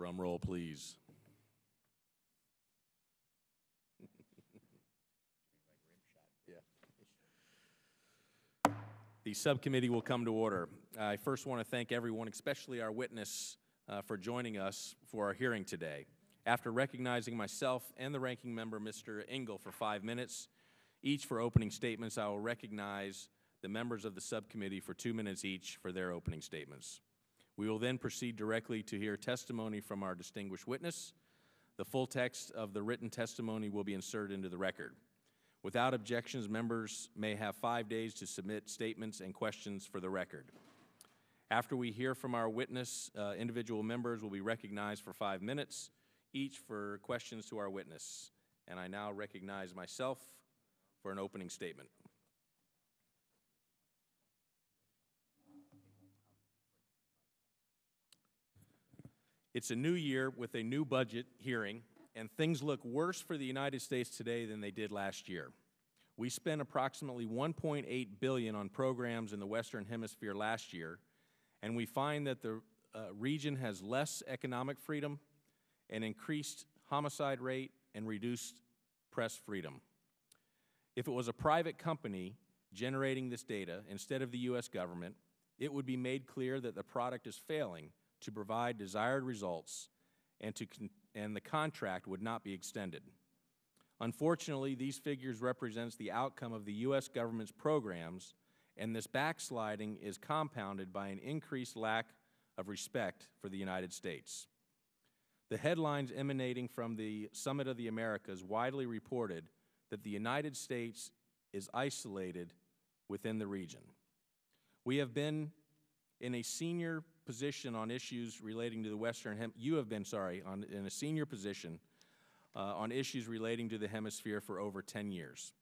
Drum roll, please. The subcommittee will come to order. I first want to thank everyone, especially our witness, for joining us for our hearing today. After recognizing myself and the ranking member, Mr. Engel, for 5 minutes, each for opening statements, I will recognize the members of the subcommittee for 2 minutes each for their opening statements. We will then proceed directly to hear testimony from our distinguished witness. The full text of the written testimony will be inserted into the record. Without objections, members may have 5 days to submit statements and questions for the record. After we hear from our witness, individual members will be recognized for 5 minutes, each for questions to our witness. And I now recognize myself for an opening statement. It's a new year with a new budget hearing, and things look worse for the United States today than they did last year. We spent approximately $1.8 billion on programs in the Western Hemisphere last year, and we find that the region has less economic freedom, an increased homicide rate, and reduced press freedom. If it was a private company generating this data instead of the U.S. government, it would be made clear that the product is failing to provide desired results, and the contract would not be extended. Unfortunately, these figures represent the outcome of the U.S. government's programs, and this backsliding is compounded by an increased lack of respect for the United States. The headlines emanating from the Summit of the Americas widely reported that the United States is isolated within the region. We have been in a senior position on issues relating to the in a senior position on issues relating to the hemisphere for over 10 years.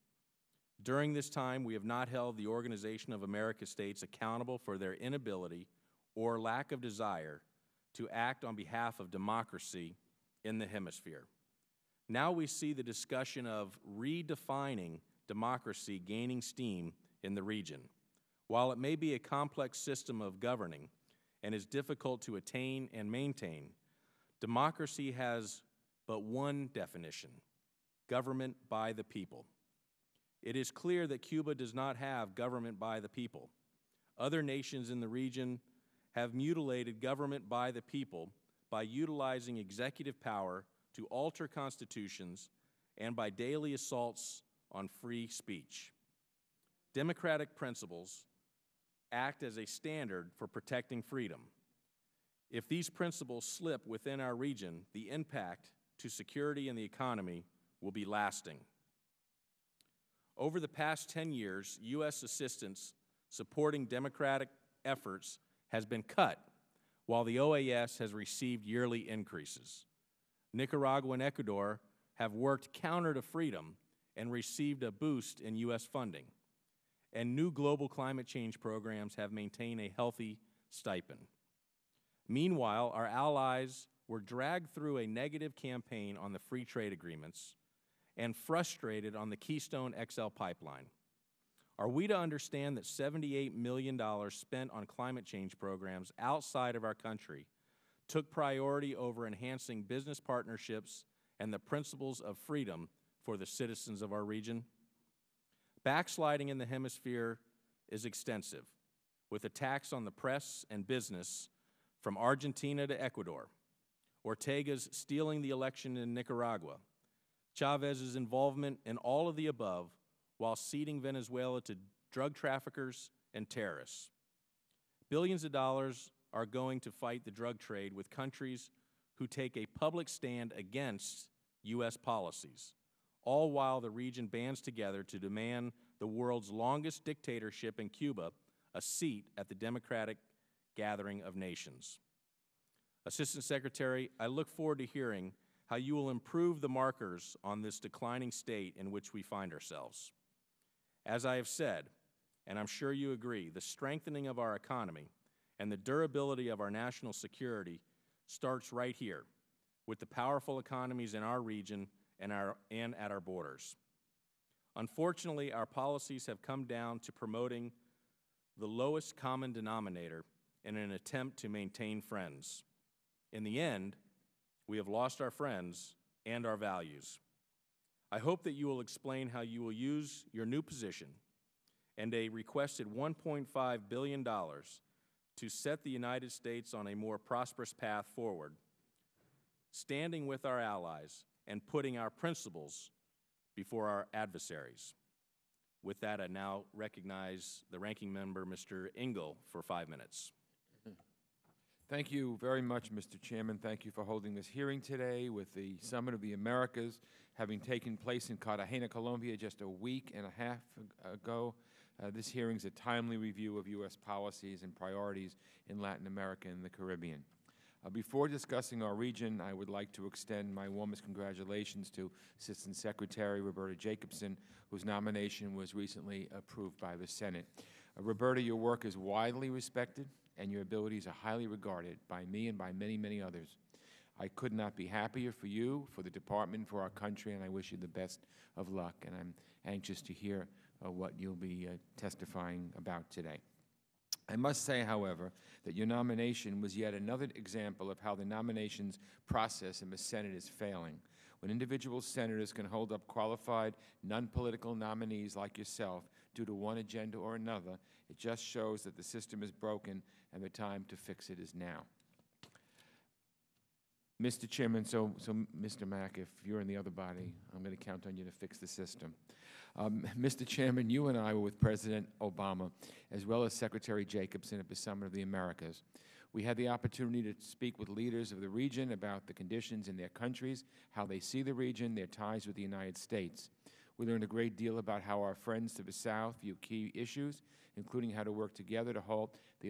During this time, we have not held the Organization of American States accountable for their inability or lack of desire to act on behalf of democracy in the hemisphere. Now we see the discussion of redefining democracy gaining steam in the region. While it may be a complex system of governing and is difficult to attain and maintain, democracy has but one definition: government by the people. It is clear that Cuba does not have government by the people. Other nations in the region have mutilated government by the people by utilizing executive power to alter constitutions and by daily assaults on free speech. Democratic principles act as a standard for protecting freedom. If these principles slip within our region, the impact to security and the economy will be lasting. Over the past 10 years, U.S. assistance supporting democratic efforts has been cut, while the OAS has received yearly increases. Nicaragua and Ecuador have worked counter to freedom and received a boost in U.S. funding, and new global climate change programs have maintained a healthy stipend. Meanwhile, our allies were dragged through a negative campaign on the free trade agreements and frustrated on the Keystone XL pipeline. Are we to understand that $78 million spent on climate change programs outside of our country took priority over enhancing business partnerships and the principles of freedom for the citizens of our region? Backsliding in the hemisphere is extensive, with attacks on the press and business from Argentina to Ecuador, Ortega's stealing the election in Nicaragua, Chavez's involvement in all of the above while ceding Venezuela to drug traffickers and terrorists. Billions of dollars are going to fight the drug trade with countries who take a public stand against U.S. policies, all while the region bands together to demand the world's longest dictatorship in Cuba a seat at the Democratic Gathering of Nations. Assistant Secretary, I look forward to hearing how you will improve the markers on this declining state in which we find ourselves. As I have said, and I'm sure you agree, the strengthening of our economy and the durability of our national security starts right here, with the powerful economies in our region and at our borders. Unfortunately, our policies have come down to promoting the lowest common denominator in an attempt to maintain friends. In the end, We have lost our friends and our values. I hope that you will explain how you will use your new position and a requested $1.5 billion to set the United States on a more prosperous path forward, standing with our allies and putting our principles before our adversaries. With that, I now recognize the ranking member, Mr. Engel, for 5 minutes. Thank you very much, Mr. Chairman. Thank you for holding this hearing today with the Summit of the Americas having taken place in Cartagena, Colombia just a week and a half ago. This hearing is a timely review of U.S. policies and priorities in Latin America and the Caribbean. Before discussing our region, I would like to extend my warmest congratulations to Assistant Secretary Roberta Jacobson, whose nomination was recently approved by the Senate. Roberta, your work is widely respected, and your abilities are highly regarded by me and by many, many others. I could not be happier for you, for the department, for our country, and I wish you the best of luck, and I'm anxious to hear what you'll be testifying about today. I must say, however, that your nomination was yet another example of how the nominations process in the Senate is failing. When individual senators can hold up qualified, non-political nominees like yourself due to one agenda or another, it just shows that the system is broken and the time to fix it is now. Mr. Chairman, so Mr. Mack, if you're in the other body, I'm going to count on you to fix the system. Mr. Chairman, you and I were with President Obama, as well as Secretary Jacobson at the Summit of the Americas. We had the opportunity to speak with leaders of the region about the conditions in their countries, how they see the region, their ties with the United States. We learned a great deal about how our friends to the South view key issues, including how to work together to halt the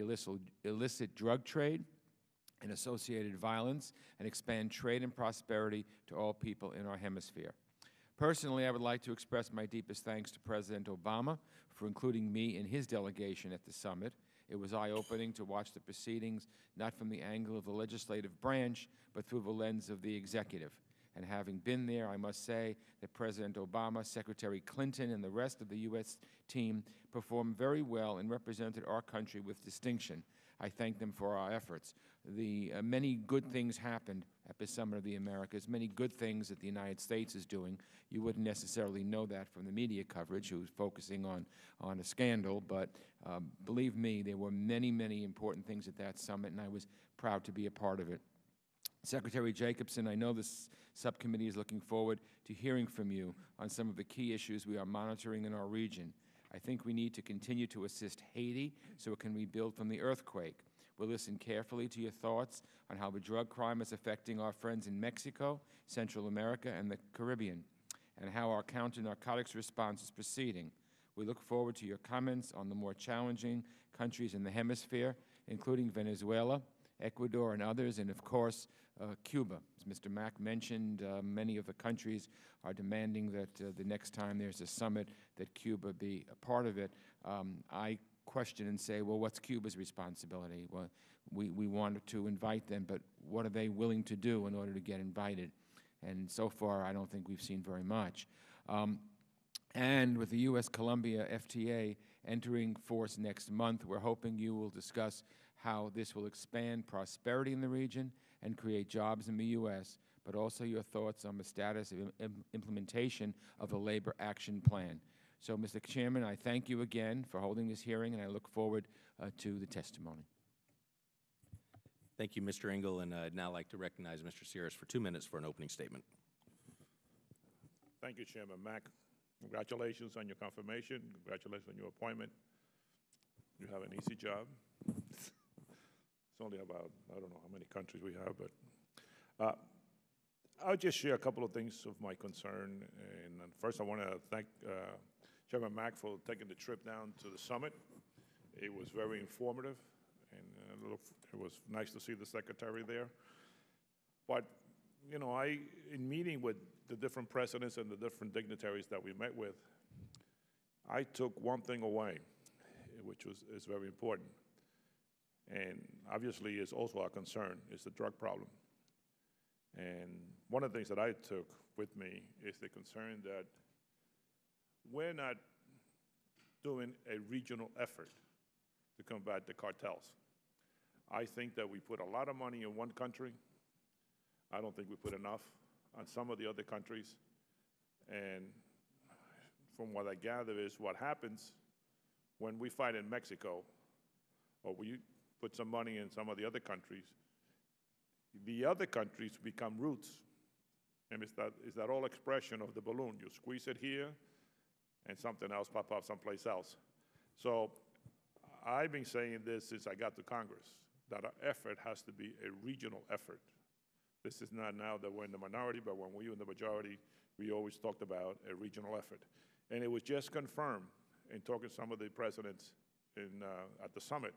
illicit drug trade and associated violence and expand trade and prosperity to all people in our hemisphere. Personally, I would like to express my deepest thanks to President Obama for including me in his delegation at the summit. It was eye-opening to watch the proceedings not from the angle of the legislative branch, but through the lens of the executive. And having been there, I must say that President Obama, Secretary Clinton, and the rest of the U.S. team performed very well and represented our country with distinction. I thank them for our efforts. Many good things happened at the Summit of the Americas, many good things that the United States is doing. You wouldn't necessarily know that from the media coverage, who's focusing on a scandal, but believe me, there were many, many important things at that summit, and I was proud to be a part of it. Secretary Jacobson, I know this subcommittee is looking forward to hearing from you on some of the key issues we are monitoring in our region. I think we need to continue to assist Haiti so it can rebuild from the earthquake. We'll listen carefully to your thoughts on how the drug crime is affecting our friends in Mexico, Central America, and the Caribbean, and how our counter-narcotics response is proceeding. We look forward to your comments on the more challenging countries in the hemisphere, including Venezuela, Ecuador, and others, and of course, Cuba. As Mr. Mack mentioned, many of the countries are demanding that the next time there's a summit that Cuba be a part of it. I question and say, well, what's Cuba's responsibility? Well, we wanted to invite them, but what are they willing to do in order to get invited? And so far, I don't think we've seen very much. And with the U.S.-Colombia FTA entering force next month, we're hoping you will discuss how this will expand prosperity in the region and create jobs in the U.S., but also your thoughts on the status of implementation of the Labor Action Plan. So, Mr. Chairman, I thank you again for holding this hearing, and I look forward to the testimony. Thank you, Mr. Engel, and I'd now like to recognize Mr. Sears for 2 minutes for an opening statement. Thank you, Chairman Mack. Congratulations on your confirmation. Congratulations on your appointment. You have an easy job. It's only about, I don't know how many countries we have, but I'll just share a couple of things of my concern. And first, I want to thank Chairman Mack for taking the trip down to the summit. It was very informative, and it was nice to see the secretary there. But, you know, in meeting with the different presidents and the different dignitaries that we met with, I took one thing away, which is very important. And obviously, it's also our concern, is the drug problem. And one of the things that I took with me is the concern that we're not doing a regional effort to combat the cartels. I think that we put a lot of money in one country, I don't think we put enough on some of the other countries. And from what I gather is what happens when we fight in Mexico, or we put some money in some of the other countries become roots. And it's that old expression of the balloon. You squeeze it here, and something else pop up someplace else. So I've been saying this since I got to Congress, that our effort has to be a regional effort. This is not now that we're in the minority, but when we were in the majority, we always talked about a regional effort. And it was just confirmed in talking to some of the presidents at the summit.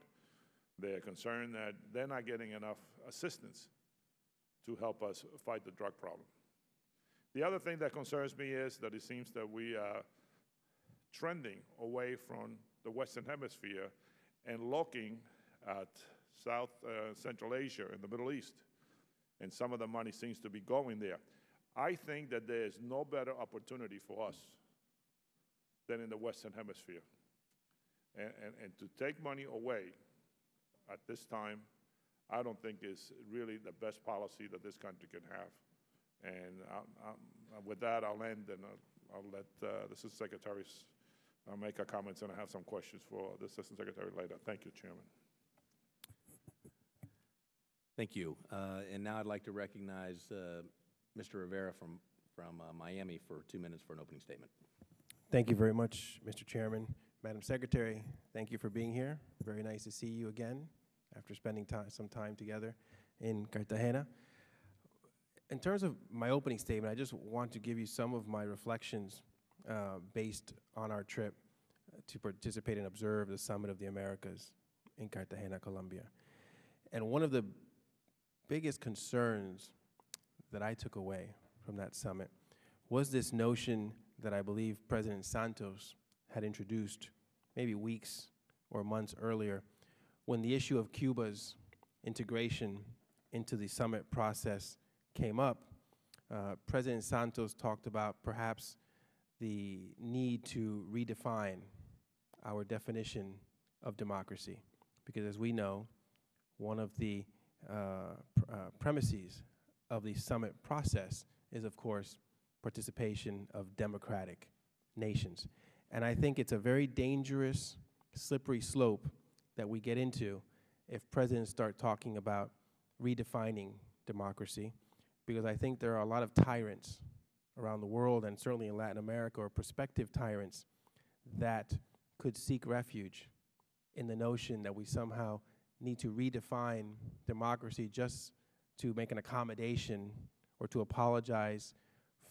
They're concerned that they're not getting enough assistance to help us fight the drug problem. The other thing that concerns me is that it seems that we are trending away from the Western Hemisphere and looking at South Central Asia and the Middle East. And some of the money seems to be going there. I think that there is no better opportunity for us than in the Western Hemisphere. And to take money away at this time, I don't think is really the best policy that this country can have. And with that, I'll end, and I'll let the Assistant Secretaries make her comments, and I have some questions for the Assistant Secretary later. Thank you, Chairman. Thank you. And now I'd like to recognize Mr. Rivera from Miami for 2 minutes for an opening statement. Thank you very much, Mr. Chairman. Madam Secretary, thank you for being here. Very nice to see you again after spending some time together in Cartagena. In terms of my opening statement, I just want to give you some of my reflections based on our trip to participate and observe the Summit of the Americas in Cartagena, Colombia. And one of the biggest concerns that I took away from that summit was this notion that I believe President Santos had introduced maybe weeks or months earlier when the issue of Cuba's integration into the summit process came up. President Santos talked about perhaps the need to redefine our definition of democracy, because as we know, one of the premises of the summit process is, of course, participation of democratic nations. And I think it's a very dangerous, slippery slope that we get into if presidents start talking about redefining democracy, because I think there are a lot of tyrants around the world, and certainly in Latin America, or prospective tyrants, that could seek refuge in the notion that we somehow need to redefine democracy just to make an accommodation or to apologize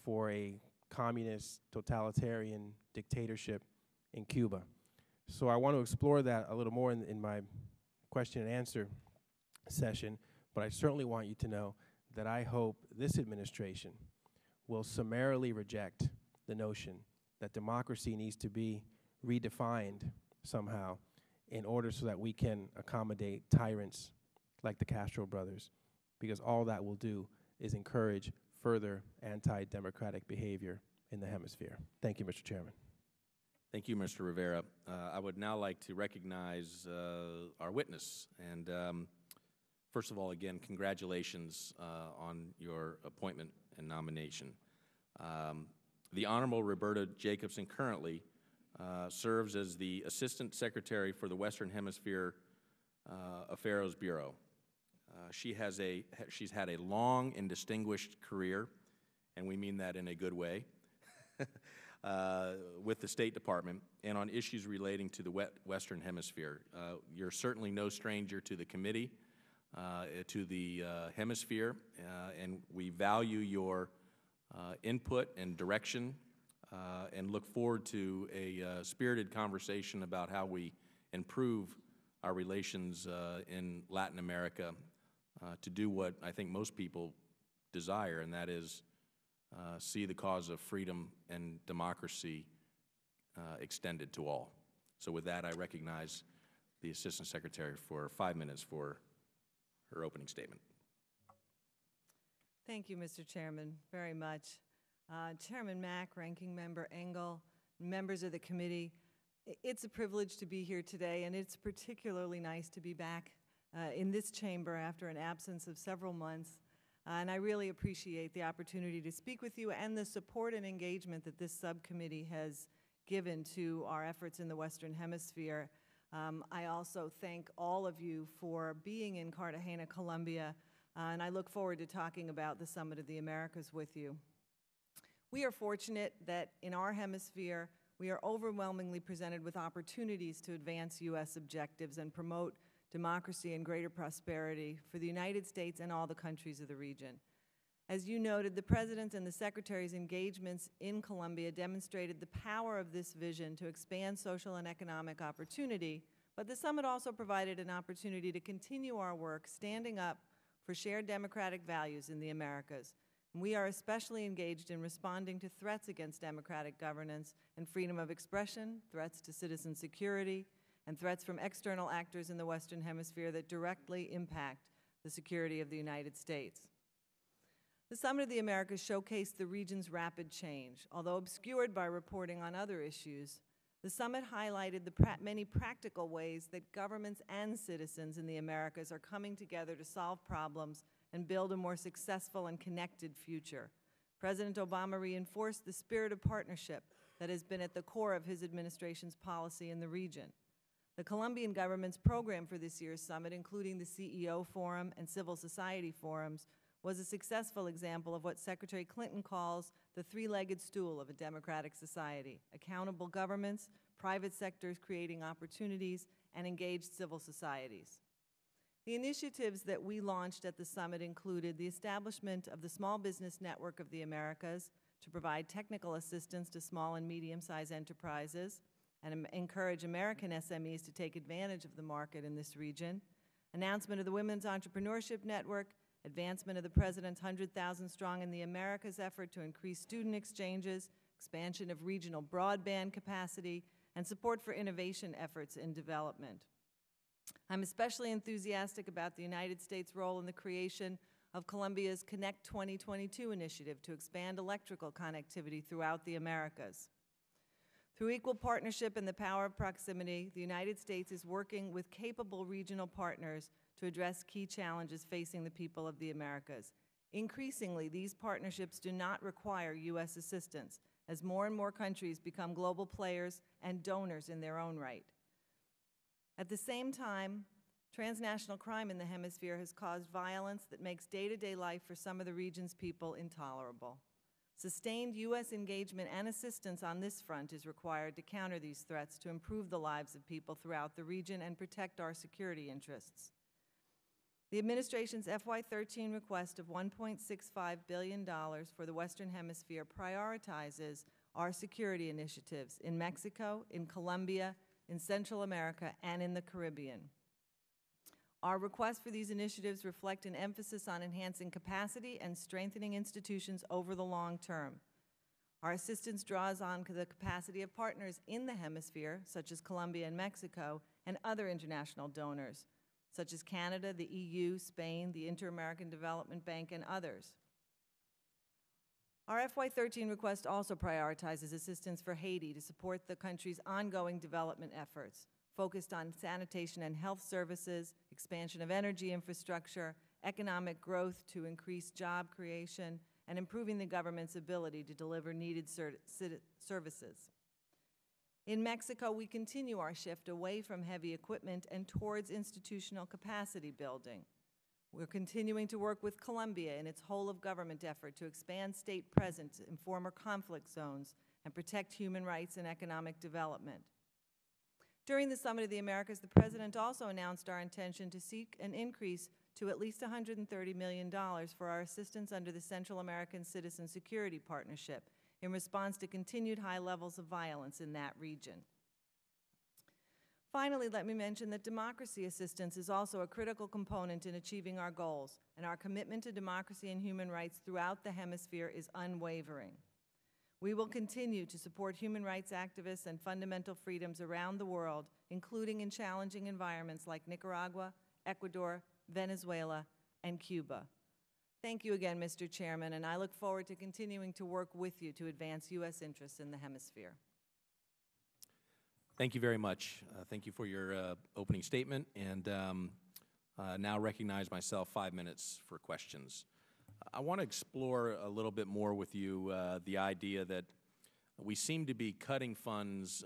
for a communist, totalitarian dictatorship in Cuba. So I want to explore that a little more in my question and answer session, but I certainly want you to know that I hope this administration will summarily reject the notion that democracy needs to be redefined somehow in order so that we can accommodate tyrants like the Castro brothers, because all that will do is encourage further anti-democratic behavior in the hemisphere. Thank you, Mr. Chairman. Thank you, Mr. Rivera. I would now like to recognize our witness. And first of all, again, congratulations on your appointment and nomination. The Honorable Roberta Jacobson currently serves as the Assistant Secretary for the Western Hemisphere Affairs Bureau. She's had a long and distinguished career, and we mean that in a good way, with the State Department and on issues relating to the Western Hemisphere. You're certainly no stranger to the committee, to the Hemisphere, and we value your input and direction and look forward to a spirited conversation about how we improve our relations in Latin America to do what I think most people desire, and that is see the cause of freedom and democracy extended to all. So with that, I recognize the Assistant Secretary for 5 minutes for her opening statement. Thank you, Mr. Chairman, very much. Chairman Mack, Ranking Member Engel, members of the committee, it's a privilege to be here today, and it's particularly nice to be back in this chamber after an absence of several months. And I really appreciate the opportunity to speak with you and the support and engagement that this subcommittee has given to our efforts in the Western Hemisphere. I also thank all of you for being in Cartagena, Colombia, and I look forward to talking about the Summit of the Americas with you. We are fortunate that in our hemisphere, we are overwhelmingly presented with opportunities to advance U.S. objectives and promote democracy and greater prosperity for the United States and all the countries of the region. As you noted, the President and the Secretary's engagements in Colombia demonstrated the power of this vision to expand social and economic opportunity, but the summit also provided an opportunity to continue our work standing up for shared democratic values in the Americas. We are especially engaged in responding to threats against democratic governance and freedom of expression, threats to citizen security, and threats from external actors in the Western Hemisphere that directly impact the security of the United States. The Summit of the Americas showcased the region's rapid change. Although obscured by reporting on other issues, the summit highlighted the many practical ways that governments and citizens in the Americas are coming together to solve problems and build a more successful and connected future. President Obama reinforced the spirit of partnership that has been at the core of his administration's policy in the region. The Colombian government's program for this year's summit, including the CEO Forum and civil society forums, was a successful example of what Secretary Clinton calls the three-legged stool of a democratic society: accountable governments, private sectors creating opportunities, and engaged civil societies. The initiatives that we launched at the summit included the establishment of the Small Business Network of the Americas to provide technical assistance to small and medium-sized enterprises and encourage American SMEs to take advantage of the market in this region, announcement of the Women's Entrepreneurship Network, advancement of the President's 100,000 Strong in the Americas effort to increase student exchanges, expansion of regional broadband capacity, and support for innovation efforts in development. I'm especially enthusiastic about the United States' role in the creation of Colombia's Connect 2022 initiative to expand electrical connectivity throughout the Americas. Through equal partnership and the power of proximity, the United States is working with capable regional partners to address key challenges facing the people of the Americas. Increasingly, these partnerships do not require U.S. assistance, as more and more countries become global players and donors in their own right. At the same time, transnational crime in the hemisphere has caused violence that makes day-to-day life for some of the region's people intolerable. Sustained U.S. engagement and assistance on this front is required to counter these threats, to improve the lives of people throughout the region and protect our security interests. The administration's FY13 request of $1.65 billion for the Western Hemisphere prioritizes our security initiatives in Mexico, in Colombia, in Central America, and in the Caribbean. Our requests for these initiatives reflect an emphasis on enhancing capacity and strengthening institutions over the long term. Our assistance draws on the capacity of partners in the hemisphere, such as Colombia and Mexico, and other international donors, such as Canada, the EU, Spain, the Inter-American Development Bank, and others. Our FY13 request also prioritizes assistance for Haiti to support the country's ongoing development efforts, focused on sanitation and health services, expansion of energy infrastructure, economic growth to increase job creation, and improving the government's ability to deliver needed services. In Mexico, we continue our shift away from heavy equipment and towards institutional capacity building. We're continuing to work with Colombia in its whole-of-government effort to expand state presence in former conflict zones and protect human rights and economic development. During the Summit of the Americas, the President also announced our intention to seek an increase to at least $130 million for our assistance under the Central American Citizen Security Partnership in response to continued high levels of violence in that region. Finally, let me mention that democracy assistance is also a critical component in achieving our goals, and our commitment to democracy and human rights throughout the hemisphere is unwavering. We will continue to support human rights activists and fundamental freedoms around the world, including in challenging environments like Nicaragua, Ecuador, Venezuela, and Cuba. Thank you again, Mr. Chairman, and I look forward to continuing to work with you to advance U.S. interests in the hemisphere. Thank you very much. Thank you for your opening statement, and now recognize myself 5 minutes for questions. I want to explore a little bit more with you the idea that we seem to be cutting funds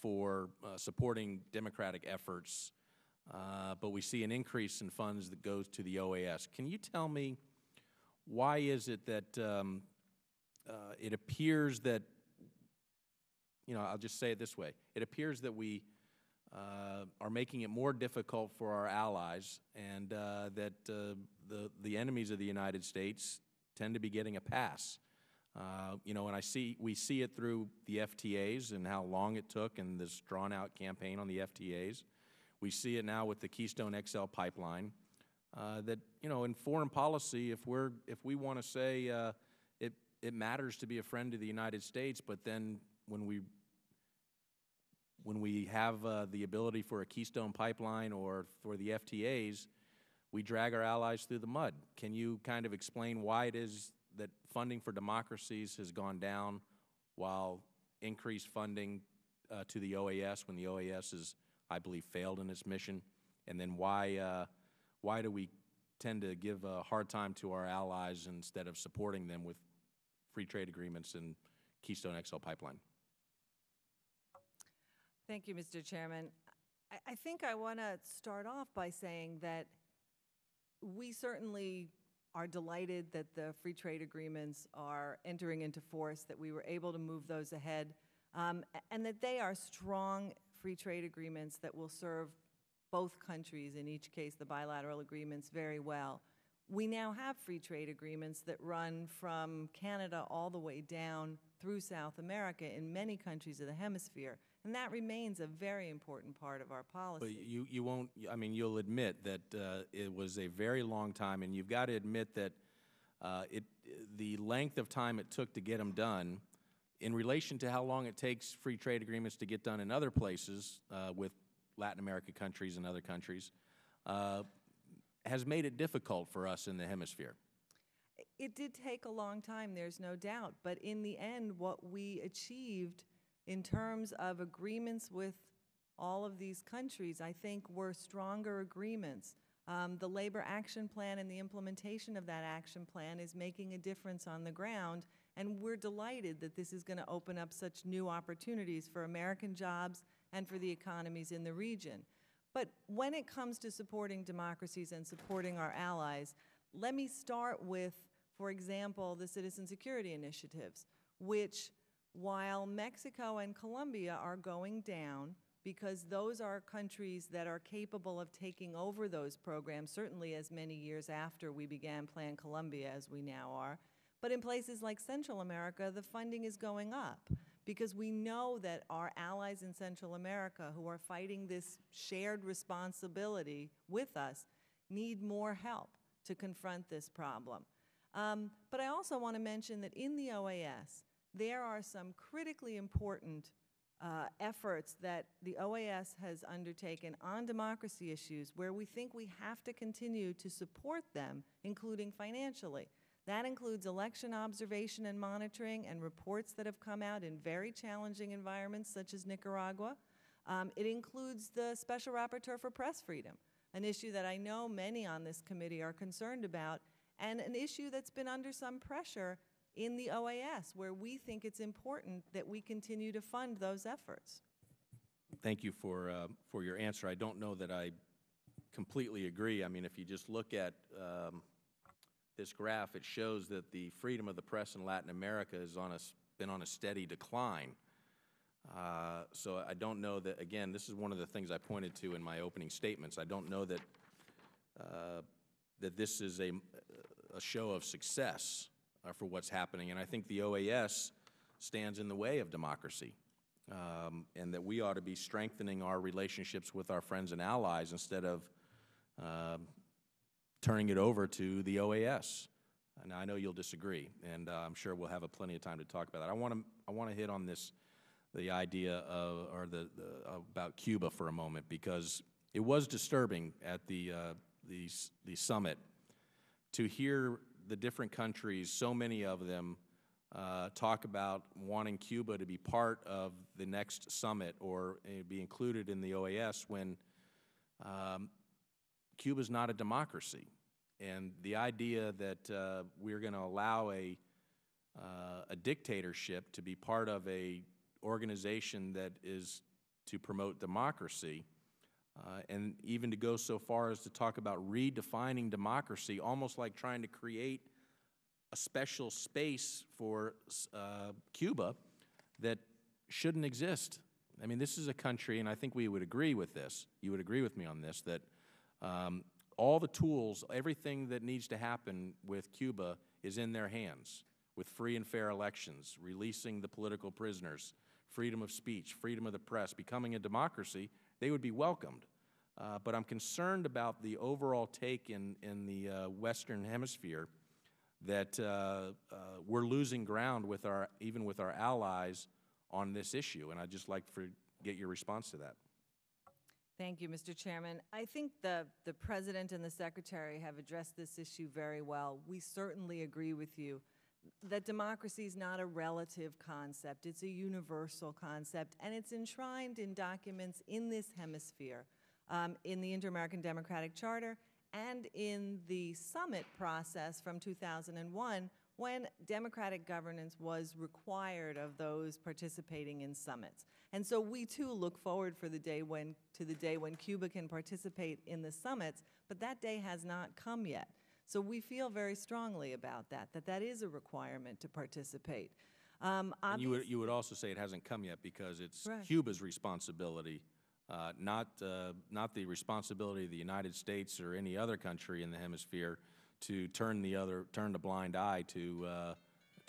for supporting democratic efforts, but we see an increase in funds that goes to the OAS. Can you tell me why is it that it appears that, I'll just say it this way, it appears that we are making it more difficult for our allies, and that the enemies of the United States tend to be getting a pass. And we see it through the FTAs and how long it took and this drawn-out campaign on the FTAs. We see it now with the Keystone XL pipeline. That in foreign policy, if we want to say it matters to be a friend of the United States, but then when we have the ability for a Keystone pipeline or for the FTAs, we drag our allies through the mud. Can you kind of explain why it is that funding for democracies has gone down while increased funding to the OAS when the OAS has, I believe, failed in its mission? And then why do we tend to give a hard time to our allies instead of supporting them with free trade agreements and Keystone XL pipeline? Thank you, Mr. Chairman. I think I want to start off by saying that we certainly are delighted that the free trade agreements are entering into force, that we were able to move those ahead, and that they are strong free trade agreements that will serve both countries, in each case the bilateral agreements, very well. We now have free trade agreements that run from Canada all the way down through South America in many countries of the hemisphere, and that remains a very important part of our policy. But you won't, you'll admit that it was a very long time, and you've got to admit that the length of time it took to get them done in relation to how long it takes free trade agreements to get done in other places with Latin America countries and other countries has made it difficult for us in the hemisphere. It did take a long time, there's no doubt, but in the end, what we achieved in terms of agreements with all of these countries, I think, were stronger agreements. The Labor Action Plan and the implementation of that action plan is making a difference on the ground, and we're delighted that this is going to open up such new opportunities for American jobs and for the economies in the region. But when it comes to supporting democracies and supporting our allies, let me start with, for example, the Citizen Security Initiatives, which, while Mexico and Colombia are going down, because those are countries that are capable of taking over those programs, certainly as many years after we began Plan Colombia as we now are. But in places like Central America, the funding is going up because we know that our allies in Central America who are fighting this shared responsibility with us need more help to confront this problem. But I also want to mention that in the OAS, there are some critically important efforts that the OAS has undertaken on democracy issues where we think we have to continue to support them, including financially. That includes election observation and monitoring and reports that have come out in very challenging environments such as Nicaragua. It includes the Special Rapporteur for Press Freedom, an issue that I know many on this committee are concerned about, and an issue that's been under some pressure in the OAS, where we think it's important that we continue to fund those efforts. Thank you for your answer. I don't know that I completely agree. I mean, if you just look at this graph, it shows that the freedom of the press in Latin America has been on a steady decline. So I don't know that, again, this is one of the things I pointed to in my opening statements. I don't know that that this is a show of success for what's happening, and I think the OAS stands in the way of democracy, and that we ought to be strengthening our relationships with our friends and allies instead of turning it over to the OAS. And I know you'll disagree, and I'm sure we'll have plenty of time to talk about that. I want to hit on the idea of, about Cuba for a moment, because it was disturbing at the summit to hear the different countries, so many of them, talk about wanting Cuba to be part of the next summit or be included in the OAS when Cuba's not a democracy. And the idea that we're going to allow a dictatorship to be part of a organization that is to promote democracy, and even to go so far as to talk about redefining democracy, almost like trying to create a special space for Cuba that shouldn't exist. I mean, this is a country, and I think we would agree with this, you would agree with me on this, that all the tools, everything that needs to happen with Cuba is in their hands, with free and fair elections, releasing the political prisoners, freedom of speech, freedom of the press, becoming a democracy. They would be welcomed. But I'm concerned about the overall take in the Western Hemisphere that we're losing ground with even with our allies on this issue, and I'd just like to get your response to that. Thank you, Mr. Chairman. I think the President and the Secretary have addressed this issue very well. We certainly agree with you that democracy is not a relative concept. It's a universal concept, and it's enshrined in documents in this hemisphere, in the Inter-American Democratic Charter and in the summit process from 2001, when democratic governance was required of those participating in summits. And so we too look forward to the day when Cuba can participate in the summits, but that day has not come yet. So we feel very strongly about that is a requirement to participate. And you would also say it hasn't come yet because it's Right. Cuba's responsibility, not the responsibility of the United States or any other country in the hemisphere to turn the blind eye to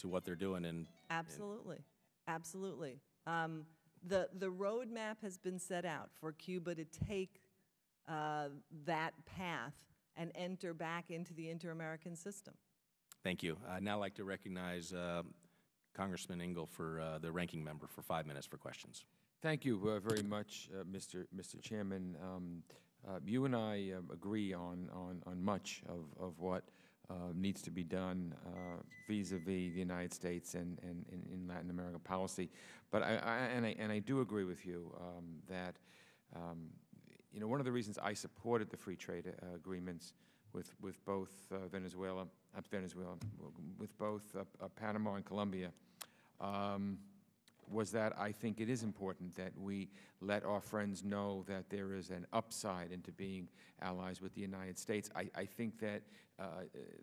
what they're doing. Absolutely, absolutely. The roadmap has been set out for Cuba to take that path and enter back into the inter-American system. Thank you. I'd now like to recognize Congressman Engel for the ranking member for 5 minutes for questions. Thank you very much, Mr. Chairman. You and I agree on much of what needs to be done vis-a-vis the United States and in Latin America policy. But I do agree with you that one of the reasons I supported the free trade agreements with both Panama and Colombia was that I think it is important that we let our friends know that there is an upside into being allies with the United States. I think that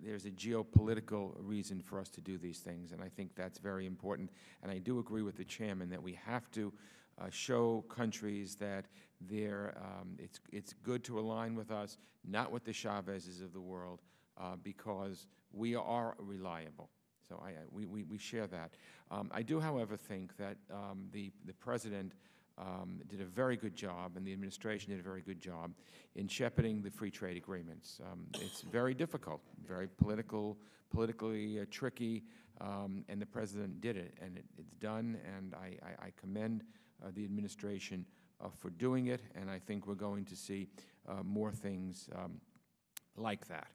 there's a geopolitical reason for us to do these things, and I think that's very important. And I do agree with the chairman that we have to show countries that it's good to align with us, not with the Chavezes of the world, because we are reliable. So we share that. I do, however, think that the President did a very good job, and the administration did a very good job in shepherding the free trade agreements. It's very difficult, very politically tricky, and the President did it, and it's done, and I commend the administration for doing it, and I think we're going to see more things like that.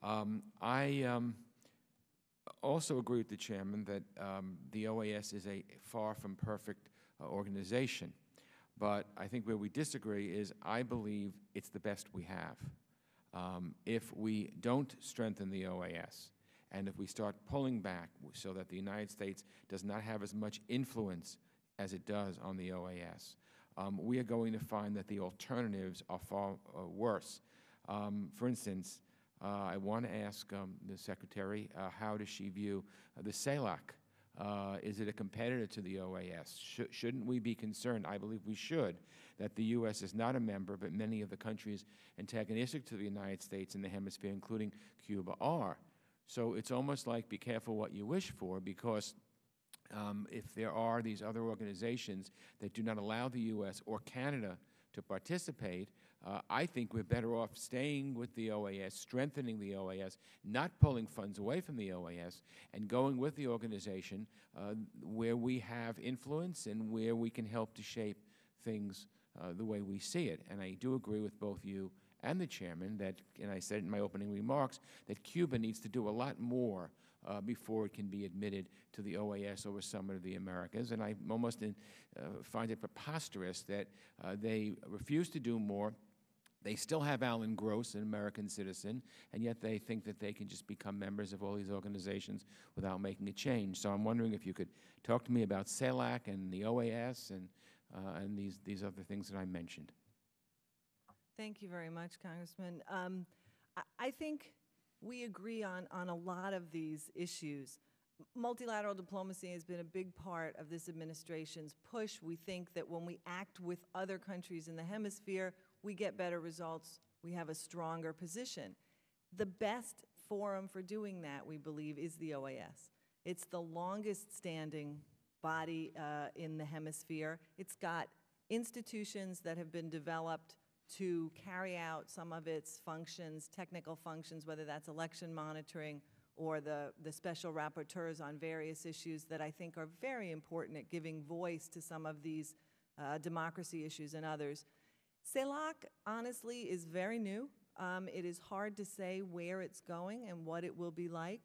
I also agree with the chairman that the OAS is a far from perfect organization, but I think where we disagree is I believe it's the best we have. If we don't strengthen the OAS, and if we start pulling back so that the United States does not have as much influence as it does on the OAS, we are going to find that the alternatives are far worse. For instance, I want to ask the Secretary, how does she view the CELAC? Is it a competitor to the OAS? Shouldn't we be concerned? I believe we should, that the U.S. is not a member, but many of the countries antagonistic to the United States in the hemisphere, including Cuba, are. So it's almost like be careful what you wish for, because if there are these other organizations that do not allow the U.S. or Canada to participate, I think we're better off staying with the OAS, strengthening the OAS, not pulling funds away from the OAS, and going with the organization where we have influence and where we can help to shape things the way we see it. And I do agree with both you and the chairman that, and I said it in my opening remarks, that Cuba needs to do a lot more before it can be admitted to the OAS or Summit of the Americas. And I almost find it preposterous that they refuse to do more They still have Alan Gross, an American citizen, and yet they think that they can just become members of all these organizations without making a change. So I'm wondering if you could talk to me about CELAC and the OAS and these other things that I mentioned. Thank you very much, Congressman. I think we agree on a lot of these issues. Multilateral diplomacy has been a big part of this administration's push. We think that when we act with other countries in the hemisphere, we get better results, we have a stronger position. The best forum for doing that, we believe, is the OAS. It's the longest standing body in the hemisphere. It's got institutions that have been developed to carry out some of its functions, technical functions, whether that's election monitoring or the special rapporteurs on various issues that I think are very important at giving voice to some of these democracy issues and others. CELAC, honestly, is very new. It is hard to say where it's going and what it will be like.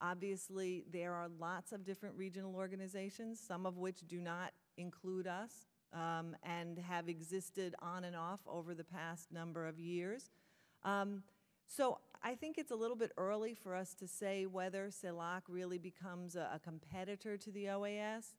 Obviously, there are lots of different regional organizations, some of which do not include us and have existed on and off over the past number of years. So I think it's a little bit early for us to say whether CELAC really becomes a competitor to the OAS.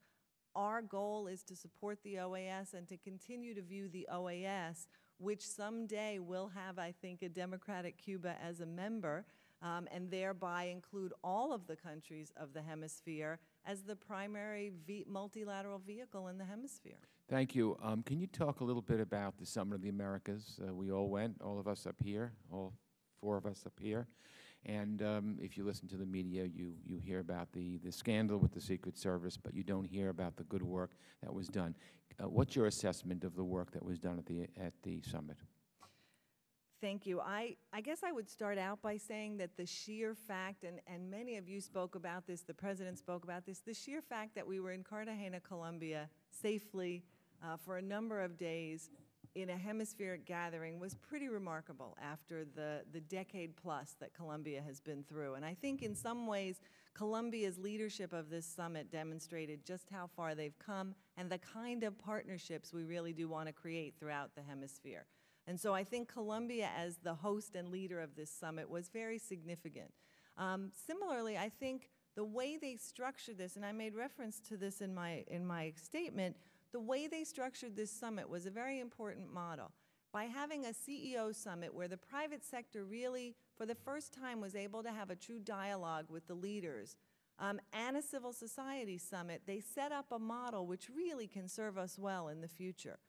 Our goal is to support the OAS and to continue to view the OAS, which someday will have, I think, a democratic Cuba as a member, and thereby include all of the countries of the hemisphere as the primary multilateral vehicle in the hemisphere. Thank you. Can you talk a little bit about the Summit of the Americas? We all went, all of us up here, all 4 of us up here. And if you listen to the media, you hear about the scandal with the Secret Service, but you don't hear about the good work that was done. What's your assessment of the work that was done at the summit? Thank you. I guess I would start out by saying that the sheer fact, and many of you spoke about this, the President spoke about this, the sheer fact that we were in Cartagena, Colombia, safely for a number of days in a hemispheric gathering was pretty remarkable after the decade plus that Colombia has been through. And I think in some ways, Colombia's leadership of this summit demonstrated just how far they've come and the kind of partnerships we really do want to create throughout the hemisphere. And so I think Colombia as the host and leader of this summit was very significant. Similarly, I think the way they structured this, and I made reference to this in my statement, the way they structured this summit was a very important model. By having a CEO summit where the private sector really, for the first time, was able to have a true dialogue with the leaders, and a civil society summit, they set up a model which really can serve us well in the future.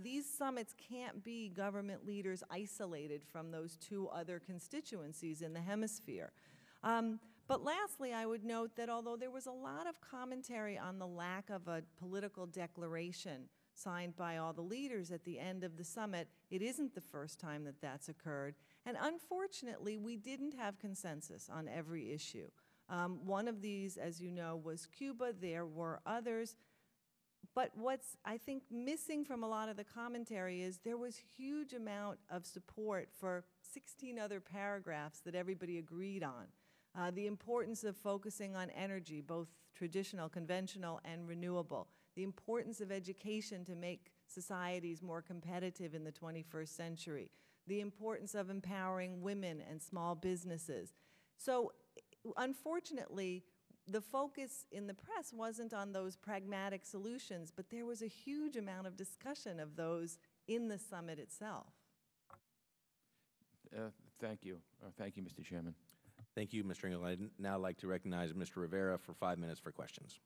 These summits can't be government leaders isolated from those 2 other constituencies in the hemisphere. But lastly, I would note that although there was a lot of commentary on the lack of a political declaration signed by all the leaders at the end of the summit, it isn't the first time that that's occurred. And unfortunately, we didn't have consensus on every issue. One of these, as you know, was Cuba. There were others. But what's, I think, missing from a lot of the commentary is there was huge amount of support for 16 other paragraphs that everybody agreed on. The importance of focusing on energy, both traditional, conventional, and renewable. The importance of education to make societies more competitive in the 21st century. The importance of empowering women and small businesses. So, unfortunately, the focus in the press wasn't on those pragmatic solutions, but there was a huge amount of discussion of those in the summit itself. Thank you. Thank you, Mr. Chairman. Thank you, Mr. Engel. I'd now like to recognize Mr. Rivera for 5 minutes for questions.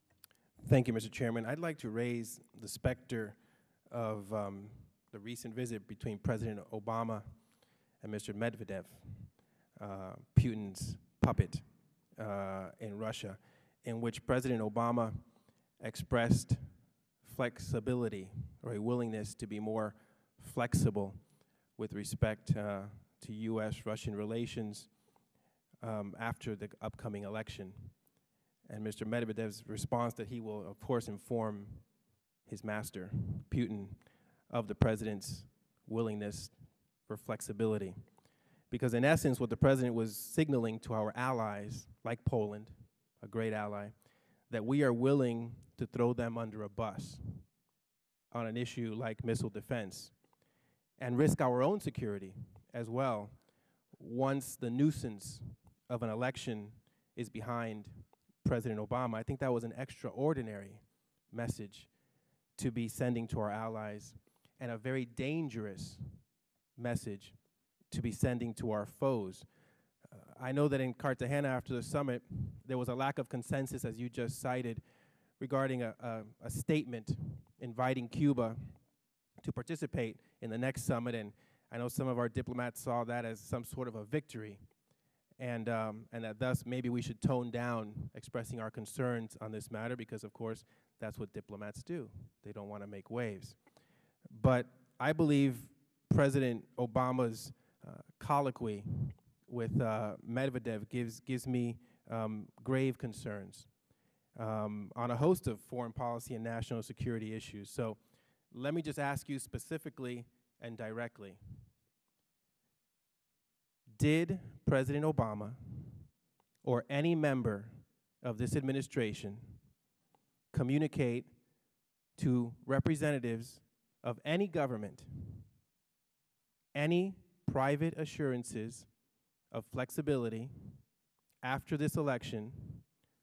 Thank you, Mr. Chairman. I'd like to raise the specter of the recent visit between President Obama and Mr. Medvedev, Putin's puppet in Russia, in which President Obama expressed flexibility or a willingness to be more flexible with respect to U.S.-Russian relations after the upcoming election. And Mr. Medvedev's response that he will, of course, inform his master, Putin, of the president's willingness for flexibility. Because in essence, what the president was signaling to our allies, like Poland, a great ally, that we are willing to throw them under a bus on an issue like missile defense. and risk our own security as well once the nuisance of an election is behind President Obama. I think that was an extraordinary message to be sending to our allies, and a very dangerous message to be sending to our foes. I know that in Cartagena after the summit, there was a lack of consensus, as you just cited, regarding a statement inviting Cuba to participate in the next summit, and I know some of our diplomats saw that as some sort of a victory, and that thus maybe we should tone down expressing our concerns on this matter, because of course that's what diplomats do. They don't want to make waves. But I believe President Obama's colloquy with Medvedev gives me grave concerns on a host of foreign policy and national security issues. So let me just ask you specifically and directly. Did President Obama or any member of this administration communicate to representatives of any government any private assurances of flexibility after this election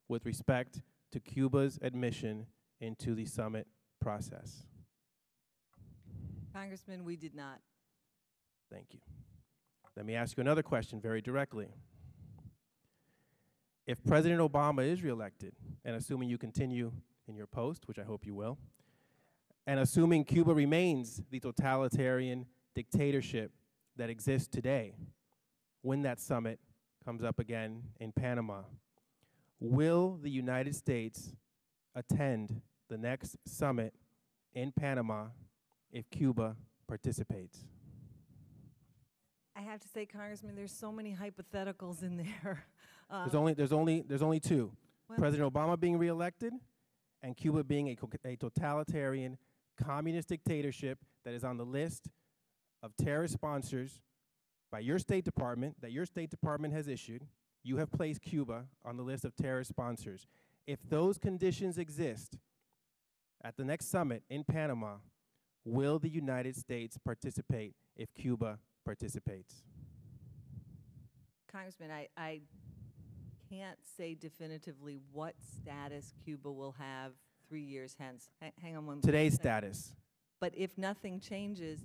with respect to Cuba's admission into the summit process? Congressman, we did not. Thank you. Let me ask you another question very directly. If President Obama is reelected, and assuming you continue in your post, which I hope you will, and assuming Cuba remains the totalitarian dictatorship that exists today, when that summit comes up again in Panama, will the United States attend the next summit in Panama if Cuba participates? I have to say, Congressman, there's so many hypotheticals in there. There's only two. Well, President Obama being reelected and Cuba being a totalitarian communist dictatorship that is on the list of terrorist sponsors by your State Department, that your State Department has issued. You have placed Cuba on the list of terrorist sponsors. If those conditions exist at the next summit in Panama, will the United States participate if Cuba participates? Congressman, I can't say definitively what status Cuba will have 3 years hence. Hang on one Today's second. status. But if nothing changes,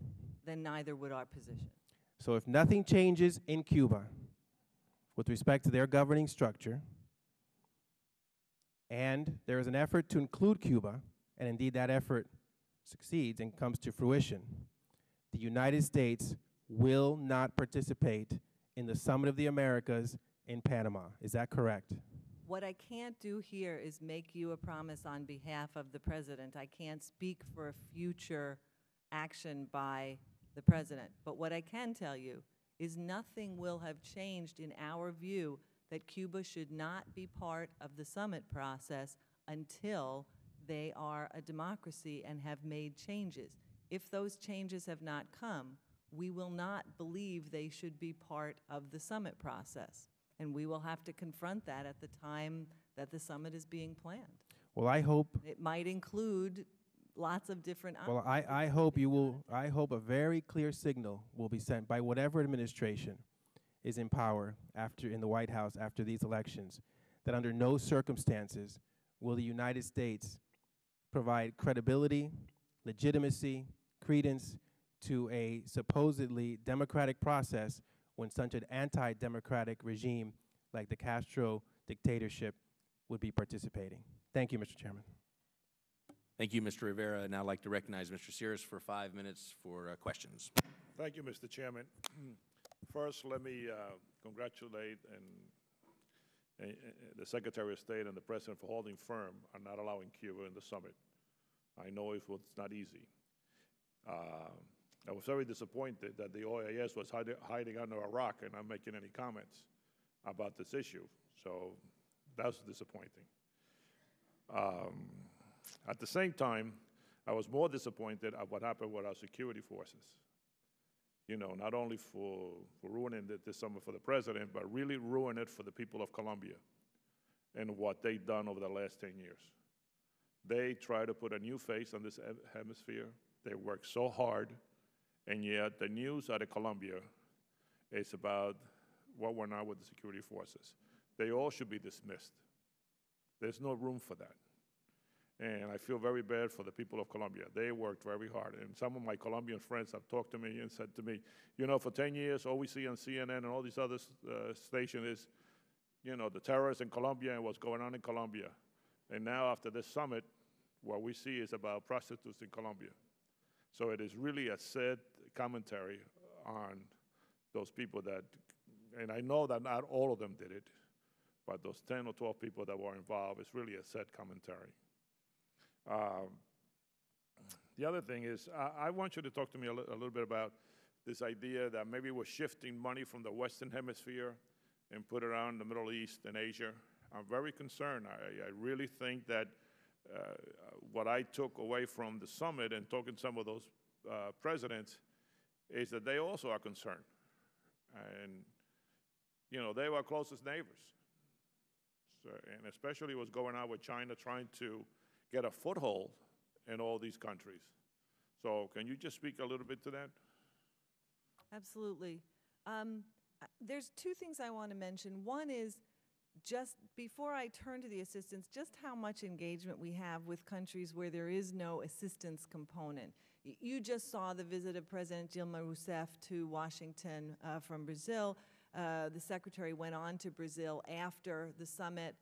then neither would our position. So if nothing changes in Cuba with respect to their governing structure, and there is an effort to include Cuba, and indeed that effort succeeds and comes to fruition, the United States will not participate in the Summit of the Americas in Panama. Is that correct? What I can't do here is make you a promise on behalf of the President. I can't speak for a future action by the President. But what I can tell you is nothing will have changed in our view that Cuba should not be part of the summit process until they are a democracy and have made changes. If those changes have not come, we will not believe they should be part of the summit process. And we will have to confront that at the time that the summit is being planned. Well, I hope. It might include lots of different options. Well, I hope you will. I hope a very clear signal will be sent by whatever administration is in power in the White House after these elections, that under no circumstances will the United States provide credibility, legitimacy, credence to a supposedly democratic process when such an anti-democratic regime like the Castro dictatorship would be participating. Thank you, Mr. Chairman. Thank you, Mr. Rivera. I'd now like to recognize Mr. Sears for 5 minutes for questions. Thank you, Mr. Chairman. First, let me congratulate the Secretary of State and the President for holding firm on not allowing Cuba in the summit. I know it was not easy. I was very disappointed that the OAS was hiding under a rock and not making any comments about this issue. So that's disappointing. At the same time, I was more disappointed at what happened with our security forces. You know, not only for ruining this summer for the president, but really ruining it for the people of Colombia and what they've done over the last 10 years. They try to put a new face on this hemisphere. They work so hard, And yet the news out of Colombia is about what went on with the security forces. They all should be dismissed. There's no room for that. And I feel very bad for the people of Colombia. They worked very hard. And some of my Colombian friends have talked to me and said to me, you know, for 10 years, all we see on CNN and all these other stations is, you know, the terrorists in Colombia and what's going on in Colombia. And now after this summit, what we see is about prostitutes in Colombia. So it is really a sad commentary on those people that, and I know that not all of them did it, but those 10 or 12 people that were involved, it's really a sad commentary. The other thing is, I want you to talk to me a little bit about this idea that maybe we're shifting money from the Western Hemisphere and put it around the Middle East and Asia. I'm very concerned. I really think that what I took away from the summit and talking to some of those presidents is that they also are concerned. And, you know, they were our closest neighbors. So, and especially what's going on with China trying to get a foothold in all these countries. So can you just speak a little bit to that? Absolutely. There's two things I want to mention. One is, just before I turn to the assistance, just how much engagement we have with countries where there is no assistance component. You just saw the visit of President Dilma Rousseff to Washington from Brazil. The Secretary went on to Brazil after the summit.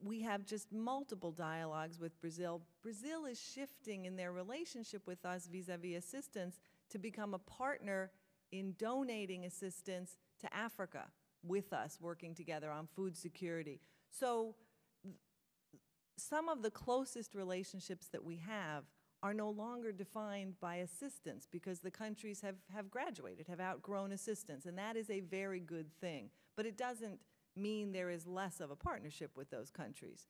We have just multiple dialogues with Brazil. Brazil is shifting in their relationship with us vis-a-vis assistance to become a partner in donating assistance to Africa with us, working together on food security. So some of the closest relationships that we have are no longer defined by assistance because the countries have graduated, have outgrown assistance, and that is a very good thing. But it doesn't mean there is less of a partnership with those countries.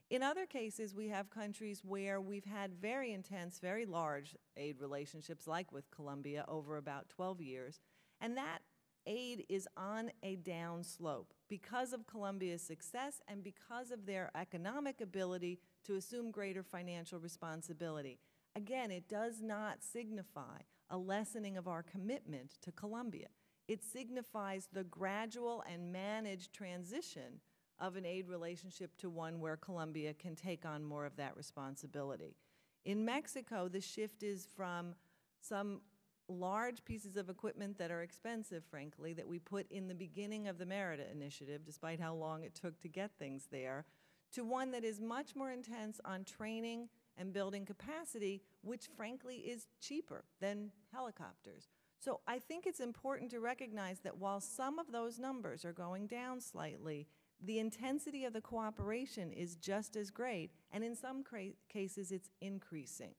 In other cases, we have countries where we've had very intense, very large aid relationships, like with Colombia, over about 12 years, and that aid is on a down slope because of Colombia's success and because of their economic ability to assume greater financial responsibility. Again, it does not signify a lessening of our commitment to Colombia. It signifies the gradual and managed transition of an aid relationship to one where Colombia can take on more of that responsibility. In Mexico, the shift is from some large pieces of equipment that are expensive, frankly, that we put in the beginning of the Merida Initiative, despite how long it took to get things there, to one that is much more intense on training and building capacity, which frankly is cheaper than helicopters. So I think it's important to recognize that while some of those numbers are going down slightly, the intensity of the cooperation is just as great, and in some cases it's increasing.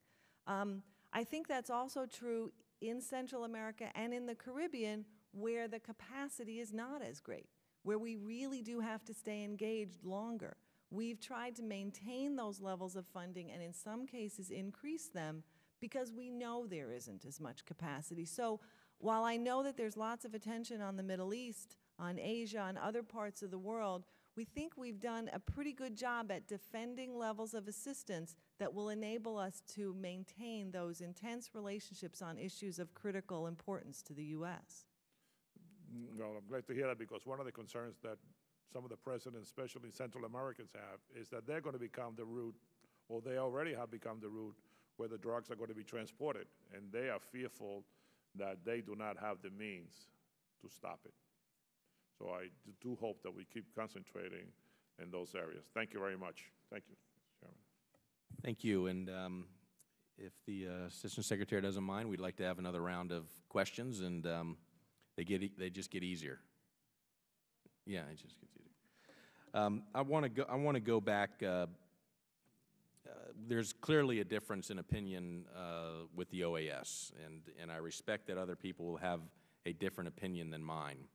I think that's also true in Central America and in the Caribbean, where the capacity is not as great, where we really do have to stay engaged longer. We've tried to maintain those levels of funding and in some cases increase them because we know there isn't as much capacity. So while I know that there's lots of attention on the Middle East, on Asia, on other parts of the world, we think we've done a pretty good job at defending levels of assistance that will enable us to maintain those intense relationships on issues of critical importance to the U.S. Well, I'm glad to hear that, because one of the concerns that some of the presidents, especially Central Americans, have is that they're going to become the route, or they already have become the route, where the drugs are going to be transported, and they are fearful that they do not have the means to stop it. So I do hope that we keep concentrating in those areas. Thank you very much. Thank you, Mr. Chairman. Thank you. And if the Assistant Secretary doesn't mind, we'd like to have another round of questions, and they just get easier. Yeah, it just gets easier. I want to go back. There's clearly a difference in opinion with the OAS, and I respect that other people will have a different opinion than mine.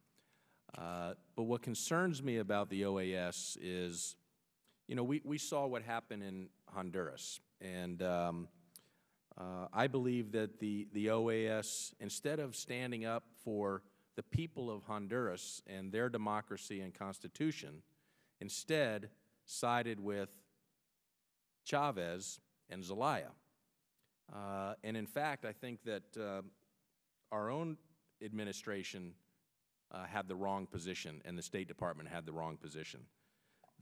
But what concerns me about the OAS is, you know, we saw what happened in Honduras, and I believe that the OAS, instead of standing up for the people of Honduras and their democracy and constitution, instead sided with Chavez and Zelaya. And in fact, I think that our own administration had the wrong position, and the State Department had the wrong position.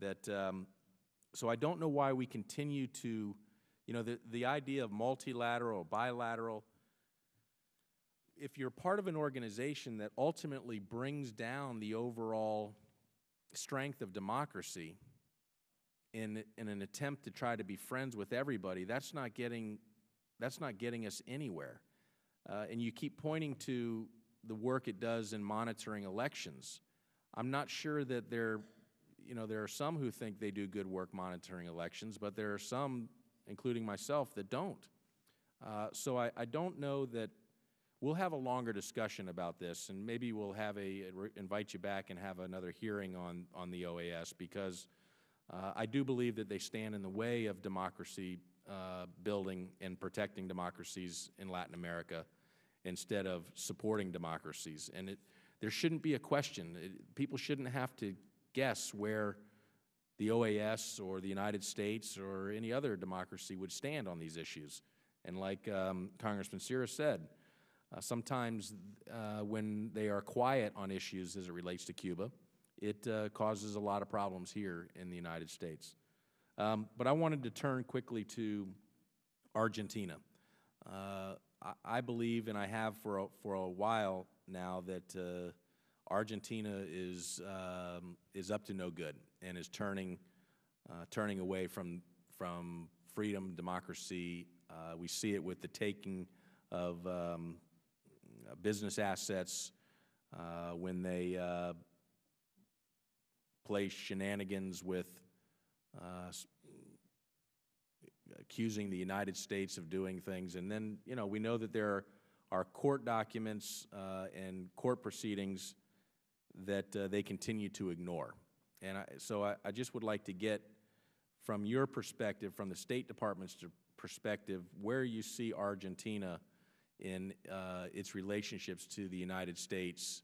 That so I don't know why we continue to, the idea of multilateral, bilateral. If you're part of an organization that ultimately brings down the overall strength of democracy in an attempt to try to be friends with everybody, that's not getting us anywhere. And you keep pointing to the work it does in monitoring elections. I'm not sure that there are some who think they do good work monitoring elections, but there are some, including myself, that don't. So I don't know that. We'll have a longer discussion about this, and maybe we'll have invite you back and have another hearing on the OAS, because I do believe that they stand in the way of democracy building and protecting democracies in Latin America instead of supporting democracies. And there shouldn't be a question. People shouldn't have to guess where the OAS or the United States or any other democracy would stand on these issues. And like Congressman Sierra said, sometimes when they are quiet on issues as it relates to Cuba, it causes a lot of problems here in the United States. But I wanted to turn quickly to Argentina. I believe, and I have for a while now, that Argentina is up to no good and is turning away from freedom, democracy. We see it with the taking of business assets when they play shenanigans with accusing the United States of doing things. And then, we know that there are court documents and court proceedings that they continue to ignore. And so I just would like to get, from your perspective, from the State Department's perspective, where you see Argentina in its relationships to the United States.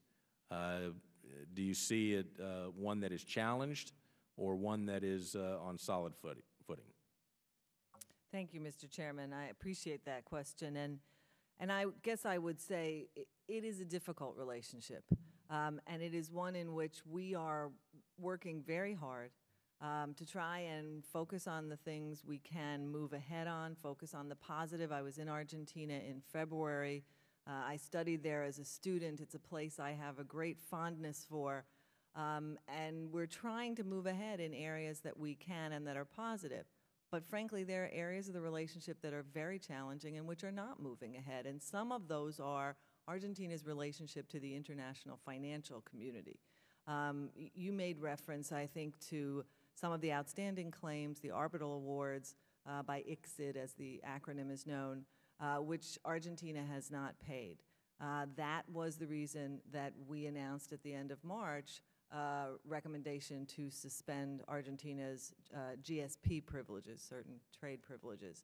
Do you see it one that is challenged or one that is on solid footing? Thank you, Mr. Chairman. I appreciate that question. And I guess I would say it is a difficult relationship. And it is one in which we are working very hard to try and focus on the things we can move ahead on, focus on the positive. I was in Argentina in February. I studied there as a student. It's a place I have a great fondness for. And we're trying to move ahead in areas that we can and that are positive. But frankly, there are areas of the relationship that are very challenging and which are not moving ahead. And some of those are Argentina's relationship to the international financial community. You made reference, I think, to some of the outstanding claims, the arbitral awards by ICSID, as the acronym is known, which Argentina has not paid. That was the reason that we announced at the end of March recommendation to suspend Argentina's GSP privileges, certain trade privileges.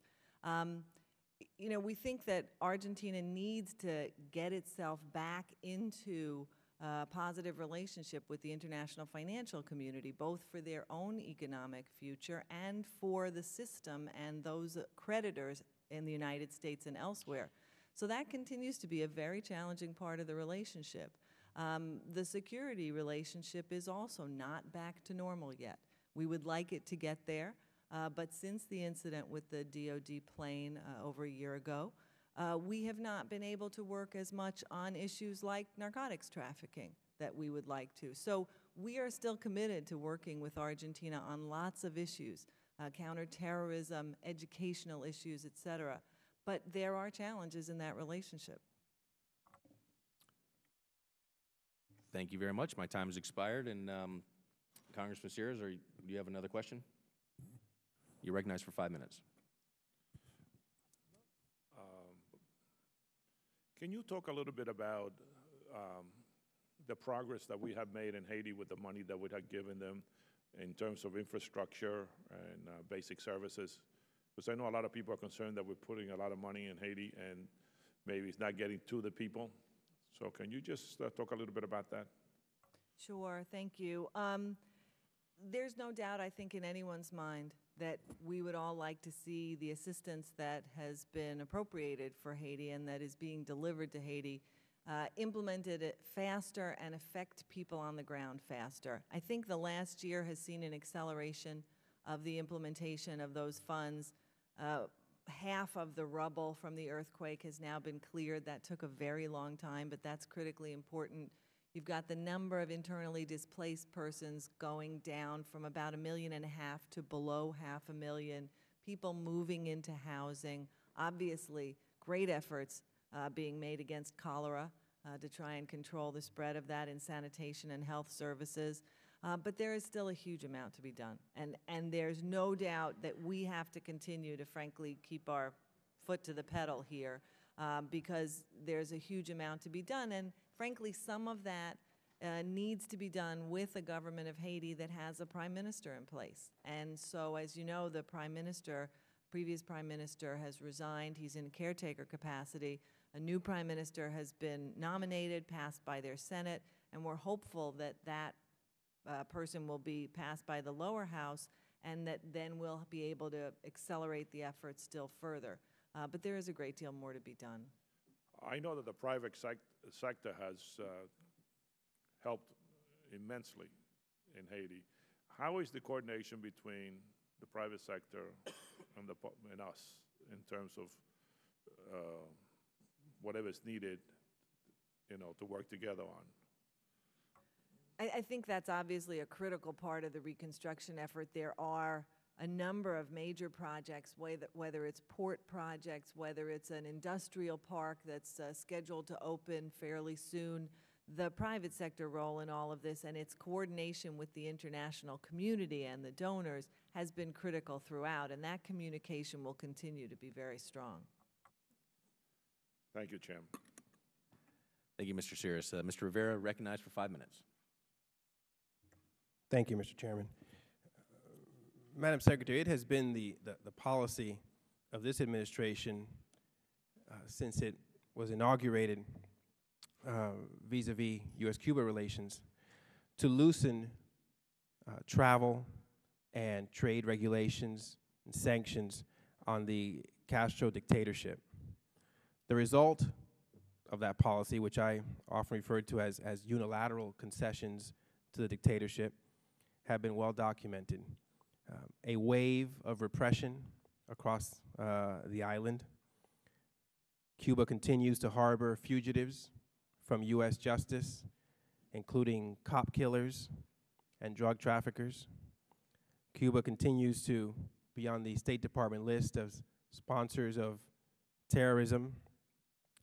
We think that Argentina needs to get itself back into a positive relationship with the international financial community, both for their own economic future and for the system and those creditors in the United States and elsewhere. So that continues to be a very challenging part of the relationship. The security relationship is also not back to normal yet. We would like it to get there, but since the incident with the DoD plane over a year ago, we have not been able to work as much on issues like narcotics trafficking that we would like to. So we are still committed to working with Argentina on lots of issues, counterterrorism, educational issues, et cetera. But there are challenges in that relationship. Thank you very much. My time has expired. And Congressman Sears, do you have another question? You're recognized for 5 minutes. Can you talk a little bit about the progress that we have made in Haiti with the money that we have given them in terms of infrastructure and basic services? Because I know a lot of people are concerned that we're putting a lot of money in Haiti and maybe it's not getting to the people. So can you just talk a little bit about that? Sure, thank you. There's no doubt, I think, in anyone's mind that we would all like to see the assistance that has been appropriated for Haiti and that is being delivered to Haiti implemented it faster and affect people on the ground faster. I think the last year has seen an acceleration of the implementation of those funds. Half of the rubble from the earthquake has now been cleared. That took a very long time, but that's critically important. You've got the number of internally displaced persons going down from about 1.5 million to below 500,000, people moving into housing. Obviously, great efforts being made against cholera to try and control the spread of that in sanitation and health services. But there is still a huge amount to be done. And there's no doubt that we have to continue to, frankly, keep our foot to the pedal here because there's a huge amount to be done. And frankly, some of that needs to be done with a government of Haiti that has a prime minister in place. And so, as you know, the previous prime minister has resigned. He's in caretaker capacity. A new prime minister has been nominated, passed by their Senate, and we're hopeful that that person will be passed by the lower house, and that then we'll be able to accelerate the efforts still further. But there is a great deal more to be done. I know that the private sector has helped immensely in Haiti. How is the coordination between the private sector and us in terms of whatever is needed, to work together on? I think that's obviously a critical part of the reconstruction effort. There are a number of major projects, whether it's port projects, whether it's an industrial park that's scheduled to open fairly soon. The private sector role in all of this and its coordination with the international community and the donors has been critical throughout, and that communication will continue to be very strong. Thank you, Chairman. Thank you, Mr. Sears. Mr. Rivera, recognized for 5 minutes. Thank you, Mr. Chairman. Madam Secretary, it has been the policy of this administration since it was inaugurated vis-a-vis U.S.-Cuba relations to loosen travel and trade regulations and sanctions on the Castro dictatorship. The result of that policy, which I often refer to as unilateral concessions to the dictatorship, have been well documented. A wave of repression across the island. Cuba continues to harbor fugitives from U.S. justice, including cop killers and drug traffickers. Cuba continues to be on the State Department list of sponsors of terrorism,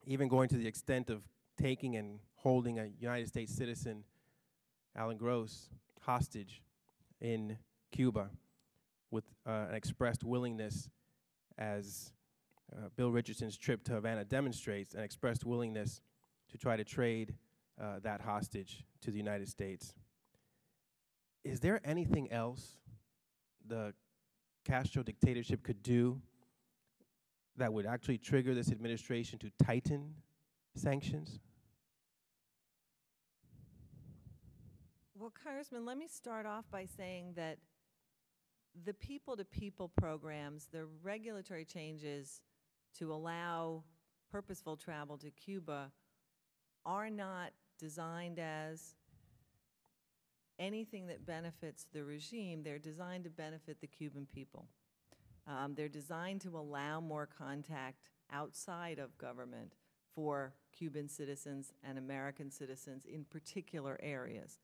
even going to the extent of taking and holding a United States citizen, Alan Gross, hostage in Cuba with an expressed willingness, as Bill Richardson's trip to Havana demonstrates, an expressed willingness to try to trade that hostage to the United States. Is there anything else the Castro dictatorship could do that would actually trigger this administration to tighten sanctions? Well, Congressman, let me start off by saying that the people-to-people programs, the regulatory changes to allow purposeful travel to Cuba are not designed as anything that benefits the regime. They're designed to benefit the Cuban people. They're designed to allow more contact outside of government for Cuban citizens and American citizens in particular areas.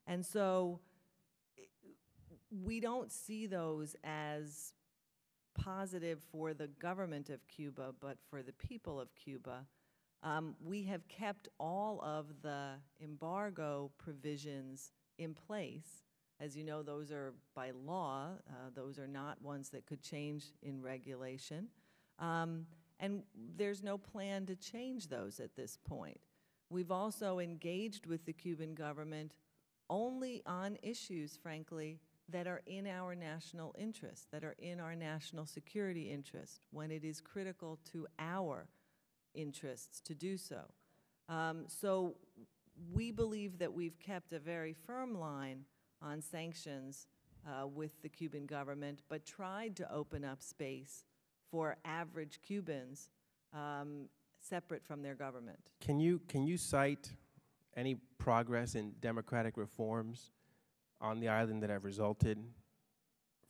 And so we don't see those as positive for the government of Cuba, but for the people of Cuba. We have kept all of the embargo provisions in place. As you know, those are by law. Those are not ones that could change in regulation. And there's no plan to change those at this point. We've also engaged with the Cuban government only on issues, frankly, that are in our national interest, that are in our national security interest, when it is critical to our interests to do so. So we believe that we've kept a very firm line on sanctions with the Cuban government, but tried to open up space for average Cubans separate from their government. Can you cite any progress in democratic reforms on the island that have resulted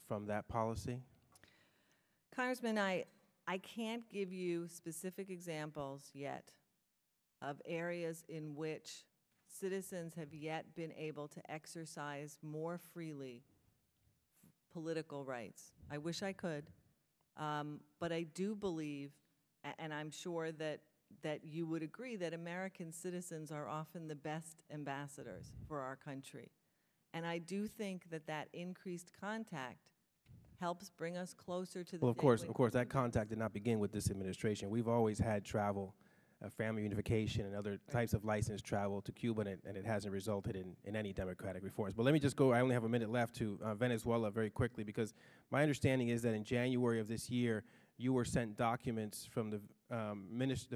from that policy? Congressman, I can't give you specific examples yet of areas in which citizens have yet been able to exercise more freely political rights. I wish I could, but I do believe, and I'm sure that you would agree, that American citizens are often the best ambassadors for our country. And I do think that increased contact helps bring us closer to the Well, of course, that contact did not begin with this administration. We've always had travel, family unification, and other types of licensed travel to Cuba, and it hasn't resulted in any democratic reforms. But let me just go, I only have a minute left, to Venezuela very quickly, because my understanding is that in January of this year, you were sent documents from the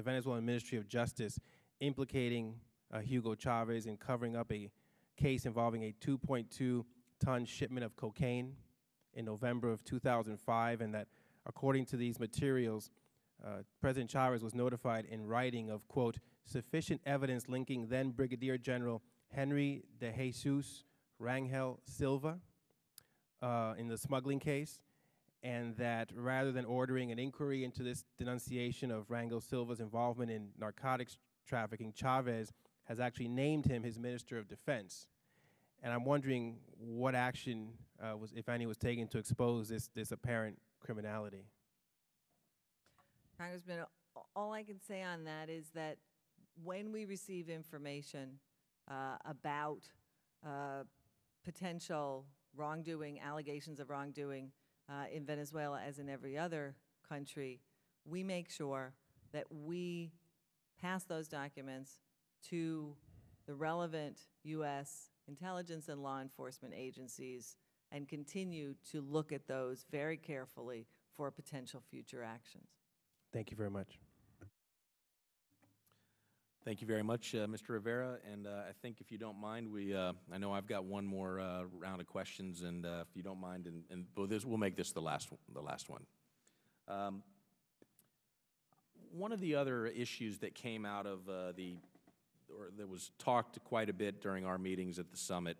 Venezuelan Ministry of Justice implicating Hugo Chavez in covering up a case involving a 2.2-ton shipment of cocaine in November of 2005, and that according to these materials, President Chavez was notified in writing of, quote, sufficient evidence linking then Brigadier General Henry de Jesus Rangel Silva in the smuggling case, and that rather than ordering an inquiry into this denunciation of Rangel Silva's involvement in narcotics trafficking, Chavez has actually named him his Minister of Defense. And I'm wondering what action, if any, was taken to expose this apparent criminality. Congressman, all I can say on that is that when we receive information about potential wrongdoing, allegations of wrongdoing in Venezuela, as in every other country, we make sure that we pass those documents to the relevant U.S. intelligence and law enforcement agencies and continue to look at those very carefully for potential future actions. Thank you very much. Thank you very much, Mr. Rivera. And I think, if you don't mind, I know I've got one more round of questions, and if you don't mind, and we'll make this the last one. One of the other issues that came out of that was talked quite a bit during our meetings at the summit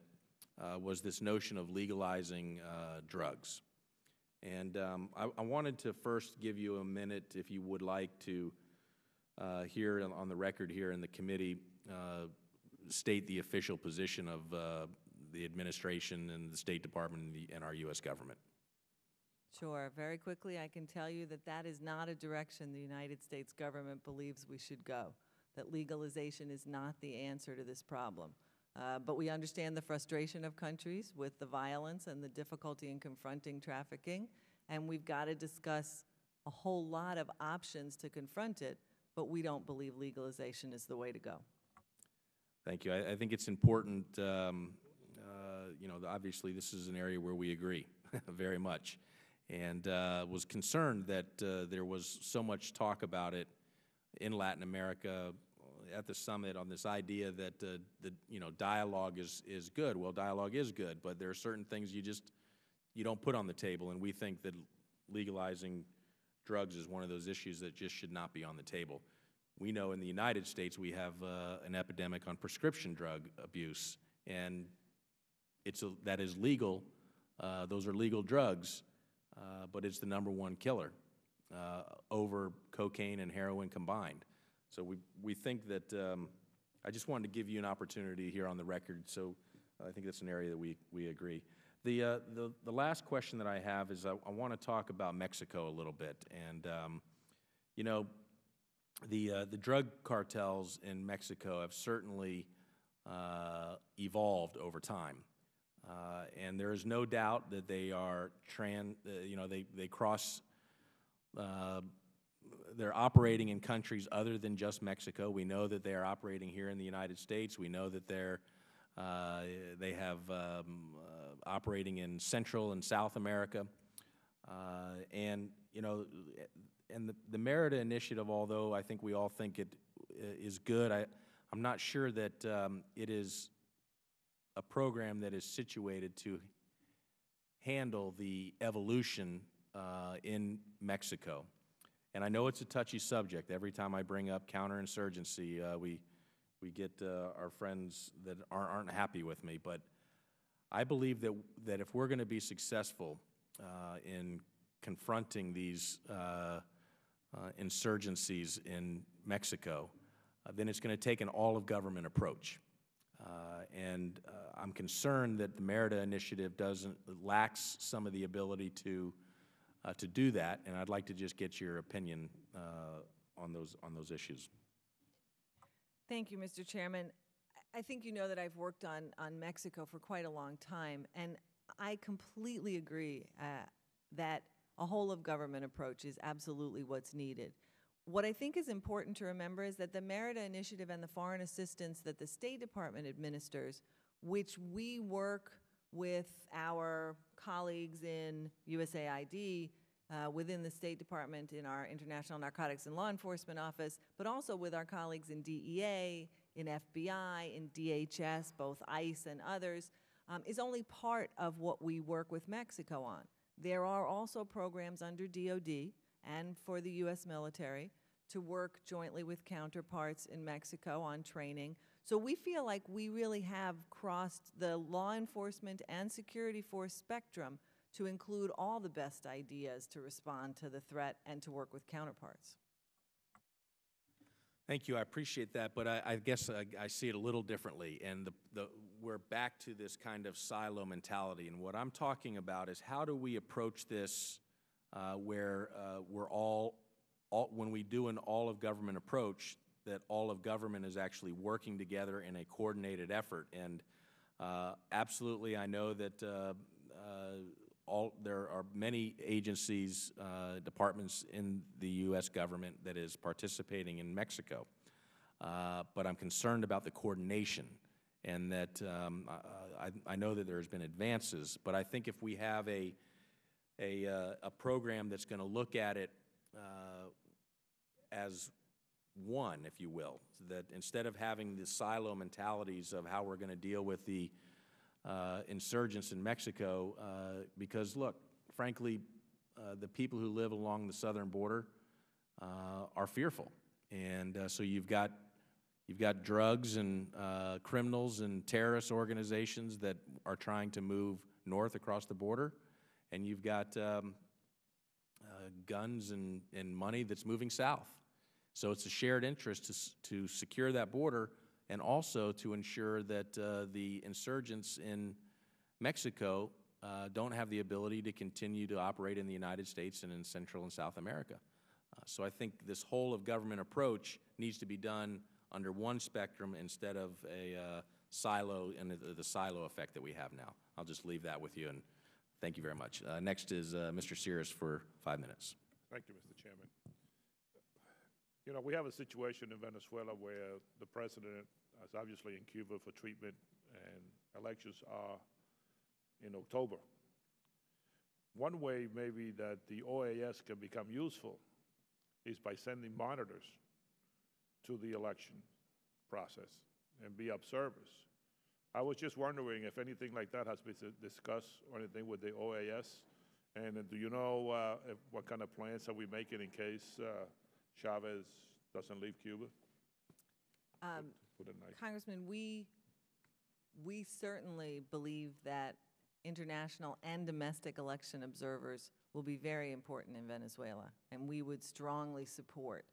was this notion of legalizing drugs. And I wanted to first give you a minute, if you would like, to here on the record here in the committee state the official position of the administration and the State Department and our U.S. government. Sure. Very quickly, I can tell you that is not a direction the United States government believes we should go, that legalization is not the answer to this problem. But we understand the frustration of countries with the violence and the difficulty in confronting trafficking, and we've got to discuss a whole lot of options to confront it, but we don't believe legalization is the way to go. Thank you. I think it's important, you know, obviously this is an area where we agree very much, and was concerned that there was so much talk about it in Latin America at the summit on this idea that you know, dialogue is good. Well, dialogue is good, but there are certain things you don't put on the table, and we think that legalizing drugs is one of those issues that just should not be on the table. We know in the United States we have an epidemic on prescription drug abuse, and that is legal. Those are legal drugs, but it's the #1 killer over cocaine and heroin combined. So we think that I just wanted to give you an opportunity here on the record. So I think that's an area that we agree. The last question that I have is I want to talk about Mexico a little bit, and you know, the drug cartels in Mexico have certainly evolved over time, and there is no doubt that they are you know, they cross. They're operating in countries other than just Mexico. We know that they are operating here in the United States. We know that they have operating in Central and South America, and you know, and the Merida Initiative, although I think we all think it is good, I'm not sure that it is a program that is situated to handle the evolution in Mexico. And I know it's a touchy subject. Every time I bring up counterinsurgency, we get our friends that aren't happy with me. But I believe that if we're going to be successful in confronting these insurgencies in Mexico, then it's going to take an all-of-government approach. And I'm concerned that the Merida Initiative lacks some of the ability to do that, and I'd like to just get your opinion on those issues. Thank you, Mr. Chairman. I think you know that I've worked on Mexico for quite a long time, and I completely agree that a whole-of-government approach is absolutely what's needed. What I think is important to remember is that the Merida Initiative and the foreign assistance that the State Department administers, which we work with our colleagues in USAID, within the State Department in our International Narcotics and Law Enforcement Office, but also with our colleagues in DEA, in FBI, in DHS, both ICE and others, is only part of what we work with Mexico on. There are also programs under DOD and for the U.S. military to work jointly with counterparts in Mexico on training. So we feel like we really have crossed the law enforcement and security force spectrum to include all the best ideas to respond to the threat and to work with counterparts. Thank you. I appreciate that, but I guess I see it a little differently. And we're back to this kind of silo mentality. And what I'm talking about is how do we approach this where we're when we do an all-of-government approach, that all of government is actually working together in a coordinated effort. And absolutely, I know that there are many agencies, departments in the U.S. government that is participating in Mexico. But I'm concerned about the coordination, and that I know that there's been advances, but I think if we have a program that's going to look at it as one, if you will, that instead of having the silo mentalities of how we're going to deal with the insurgents in Mexico, because look, frankly, the people who live along the southern border are fearful, and so you've got drugs and criminals and terrorist organizations that are trying to move north across the border, and you've got guns and money that's moving south. So it's a shared interest to secure that border, and also to ensure that the insurgents in Mexico don't have the ability to continue to operate in the United States and in Central and South America. So I think this whole of government approach needs to be done under one spectrum instead of a silo and the silo effect that we have now. I'll just leave that with you, and thank you very much. Next is Mr. Sears for 5 minutes. Thank you, Mr. Chairman. You know, we have a situation in Venezuela where the president is obviously in Cuba for treatment, and elections are in October. One way maybe that the OAS can become useful is by sending monitors to the election process and be observers. I was just wondering if anything like that has been discussed or anything with the OAS, and do you know what kind of plans are we making in case Chavez doesn't leave Cuba? Congressman, we certainly believe that international and domestic election observers will be very important in Venezuela, and we would strongly support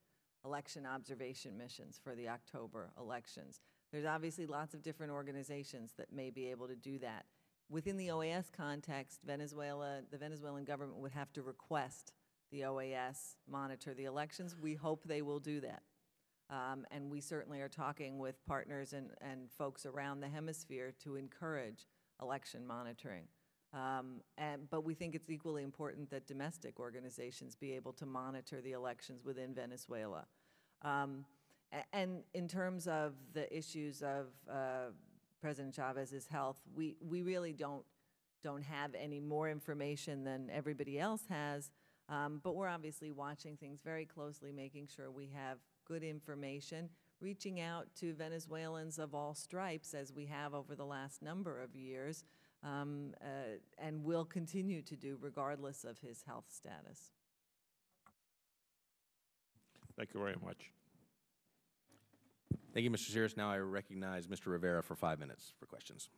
election observation missions for the October elections. There's obviously lots of different organizations that may be able to do that. Within the OAS context, the Venezuelan government would have to request the OAS monitor the elections. We hope they will do that. And we certainly are talking with partners and folks around the hemisphere to encourage election monitoring. But we think it's equally important that domestic organizations be able to monitor the elections within Venezuela. And in terms of the issues of President Chavez's health, we really don't have any more information than everybody else has, but we're obviously watching things very closely, making sure we have good information, reaching out to Venezuelans of all stripes, as we have over the last number of years, and will continue to do regardless of his health status. Thank you very much. Thank you, Mr. Sears. Now I recognize Mr. Rivera for 5 minutes for questions.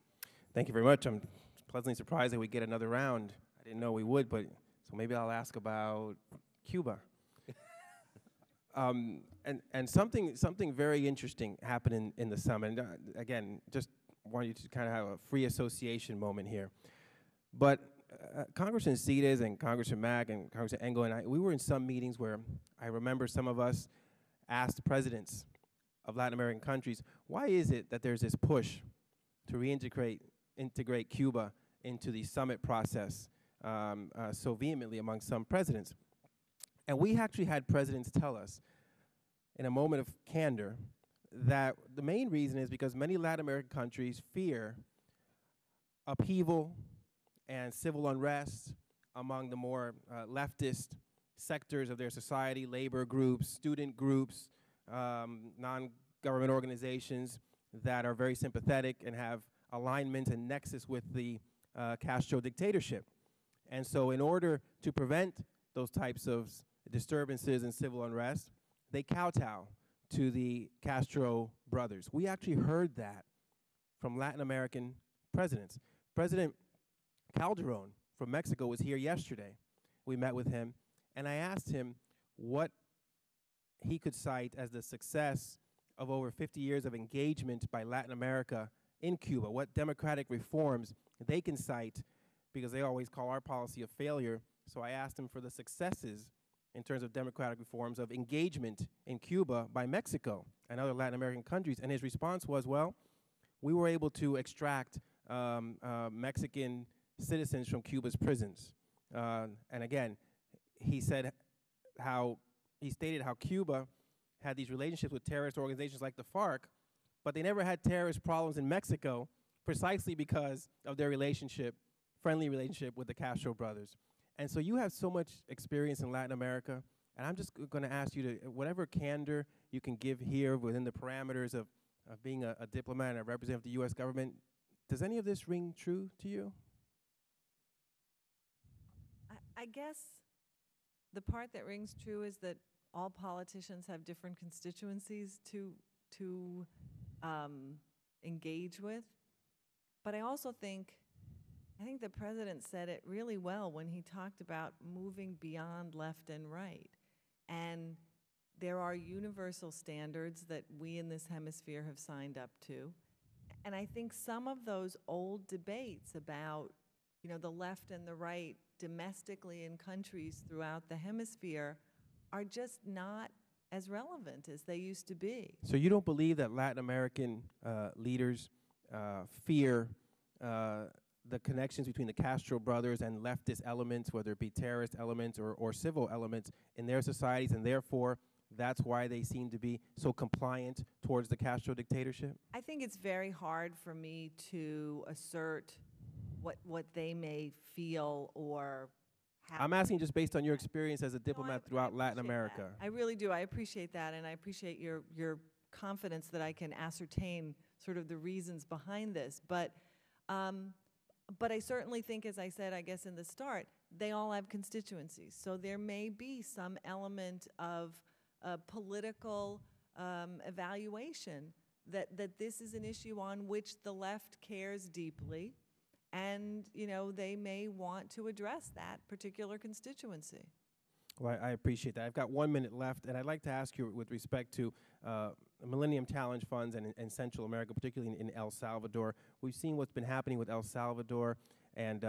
Thank you very much. I'm pleasantly surprised that we get another round. I didn't know we would, but so maybe I'll ask about Cuba. And something very interesting happened in the summit. And, again, just want you to kind of have a free association moment here. But Congressman Cedars and Congressman Mack and Congressman Engel and I, we were in some meetings where I remember some of us asked presidents of Latin American countries, why is it that there's this push to integrate Cuba into the summit process so vehemently among some presidents? And we actually had presidents tell us, in a moment of candor, that the main reason is because many Latin American countries fear upheaval and civil unrest among the more leftist sectors of their society, labor groups, student groups, non-government organizations that are very sympathetic and have alignment and nexus with the Castro dictatorship. And so in order to prevent those types of disturbances and civil unrest, they kowtow to the Castro brothers. We actually heard that from Latin American presidents. President Calderon from Mexico was here yesterday. We met with him, and I asked him what he could cite as the success of over 50 years of engagement by Latin America in Cuba, what democratic reforms they can cite, because they always call our policy a failure. So I asked him for the successes in terms of democratic reforms of engagement in Cuba by Mexico and other Latin American countries. And his response was, well, we were able to extract Mexican citizens from Cuba's prisons. And again, he stated how Cuba had these relationships with terrorist organizations like the FARC, but they never had terrorist problems in Mexico precisely because of their friendly relationship with the Castro brothers. And so you have so much experience in Latin America, and I'm just going to ask you to, whatever candor you can give here within the parameters of being a diplomat and a representative of the U.S. government, does any of this ring true to you? I guess the part that rings true is that all politicians have different constituencies to engage with. But I also think the president said it really well when he talked about moving beyond left and right. And there are universal standards that we in this hemisphere have signed up to. And I think some of those old debates about, the left and the right domestically in countries throughout the hemisphere are just not as relevant as they used to be. So you don't believe that Latin American leaders fear the connections between the Castro brothers and leftist elements, whether it be terrorist elements or civil elements in their societies, and therefore that's why they seem to be so compliant towards the Castro dictatorship? I think it's very hard for me to assert what they may feel or have. I'm asking just based on your experience as a diplomat throughout Latin America. That. I really do. I appreciate that, and I appreciate your confidence that I can ascertain sort of the reasons behind this. But I certainly think, as I said, I guess in the start, they all have constituencies. So there may be some element of political evaluation that this is an issue on which the left cares deeply, and they may want to address that particular constituency. Well, I appreciate that. I've got 1 minute left, and I'd like to ask you with respect to Millennium Challenge funds and in Central America, particularly in El Salvador. We've seen what's been happening with El Salvador and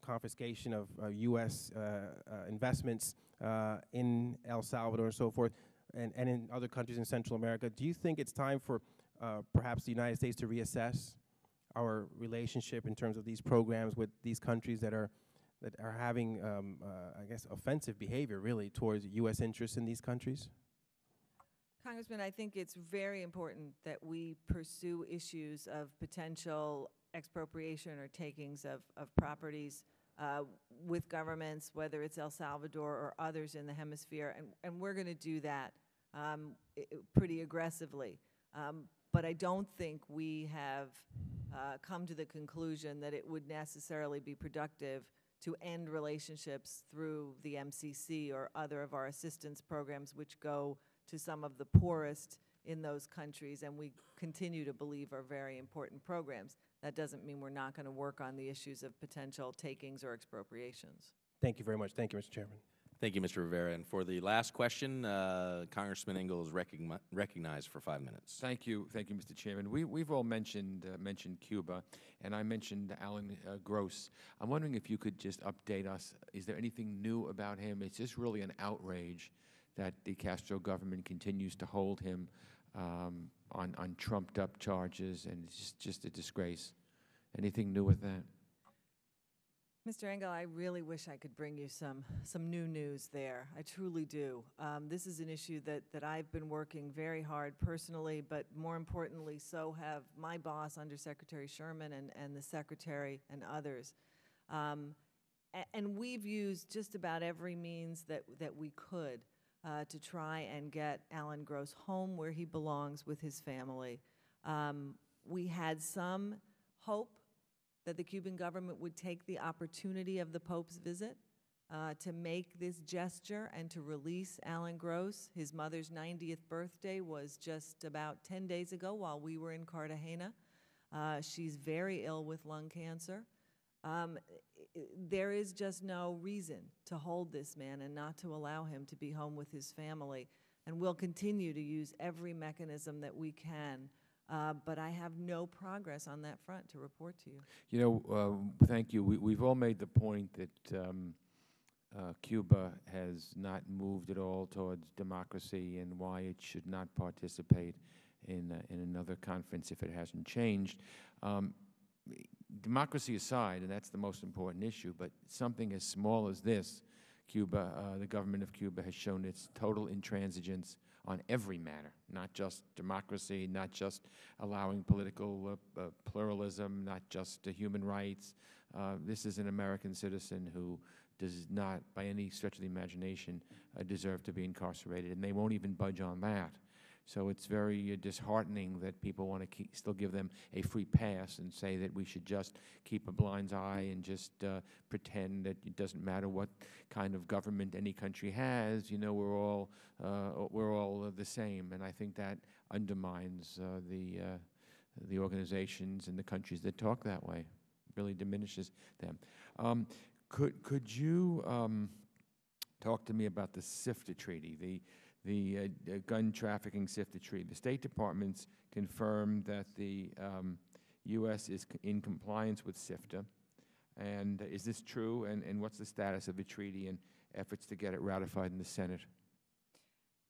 confiscation of U.S. investments in El Salvador and so forth, and in other countries in Central America. Do you think it's time for perhaps the United States to reassess our relationship in terms of these programs with these countries that are having, I guess, offensive behavior, really, towards U.S. interests in these countries? Congressman, I think it's very important that we pursue issues of potential expropriation or takings of properties with governments, whether it's El Salvador or others in the hemisphere, and we're going to do that pretty aggressively. But I don't think we have come to the conclusion that it would necessarily be productive to end relationships through the MCC or other of our assistance programs, which go to some of the poorest in those countries, and we continue to believe are very important programs. That doesn't mean we're not going to work on the issues of potential takings or expropriations. Thank you very much. Thank you, Mr. Chairman. Thank you, Mr. Rivera. And for the last question, Congressman Engel is recognized for 5 minutes. Thank you, Mr. Chairman. We've all mentioned Cuba, and I mentioned Alan Gross. I'm wondering if you could just update us. Is there anything new about him? It's just really an outrage that the Castro government continues to hold him on trumped-up charges, and it's just a disgrace. Anything new with that? Mr. Engel, I really wish I could bring you some new news there. I truly do. This is an issue that I've been working very hard personally, but more importantly, so have my boss, Undersecretary Sherman, and the Secretary and others. And we've used just about every means that we could to try and get Alan Gross home where he belongs with his family. We had some hope that the Cuban government would take the opportunity of the Pope's visit to make this gesture and to release Alan Gross. His mother's 90th birthday was just about 10 days ago while we were in Cartagena. She's very ill with lung cancer. There is just no reason to hold this man and not to allow him to be home with his family. And we'll continue to use every mechanism that we can. But I have no progress on that front to report to you. You know, thank you. We've all made the point that Cuba has not moved at all towards democracy and why it should not participate in another conference if it hasn't changed. Democracy aside, and that's the most important issue, but something as small as this, Cuba, the government of Cuba has shown its total intransigence on every matter, not just democracy, not just allowing political pluralism, not just human rights. This is an American citizen who does not, by any stretch of the imagination, deserve to be incarcerated, and they won't even budge on that. So it's very disheartening that people want to still give them a free pass and say that we should just keep a blind eye and just pretend that it doesn't matter what kind of government any country has. You know, we're all the same, and I think that undermines the organizations and the countries that talk that way. It really diminishes them. Could you talk to me about the SIFTA treaty, the gun trafficking SIFTA treaty? The State Department's confirmed that the U.S. is in compliance with SIFTA. And is this true? And what's the status of the treaty and efforts to get it ratified in the Senate?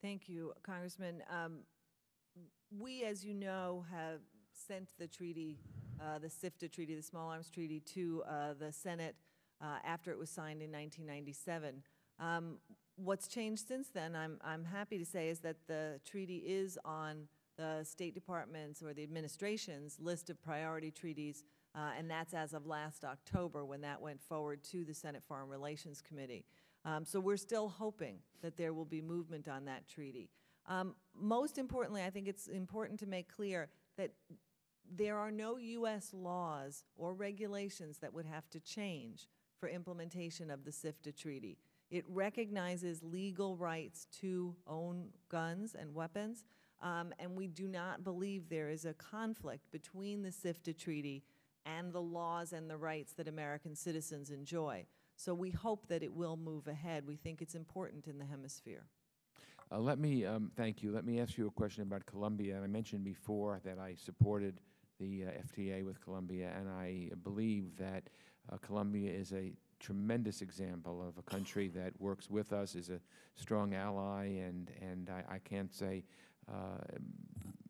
Thank you, Congressman. We, as you know, have sent the treaty, the SIFTA treaty, the Small Arms Treaty, to the Senate after it was signed in 1997. What's changed since then, I'm happy to say, is that the treaty is on the State Department's or the administration's list of priority treaties, and that's as of last October when that went forward to the Senate Foreign Relations Committee. So we're still hoping that there will be movement on that treaty. Most importantly, I think it's important to make clear that there are no U.S. laws or regulations that would have to change for implementation of the SIFTA treaty. It recognizes legal rights to own guns and weapons, and we do not believe there is a conflict between the SIFTA treaty and the laws and the rights that American citizens enjoy. So we hope that it will move ahead. We think it's important in the hemisphere. Let me, thank you. Let me ask you a question about Colombia. I mentioned before that I supported the FTA with Colombia, and I believe that Colombia is a tremendous example of a country that works with us, is a strong ally, and I can't say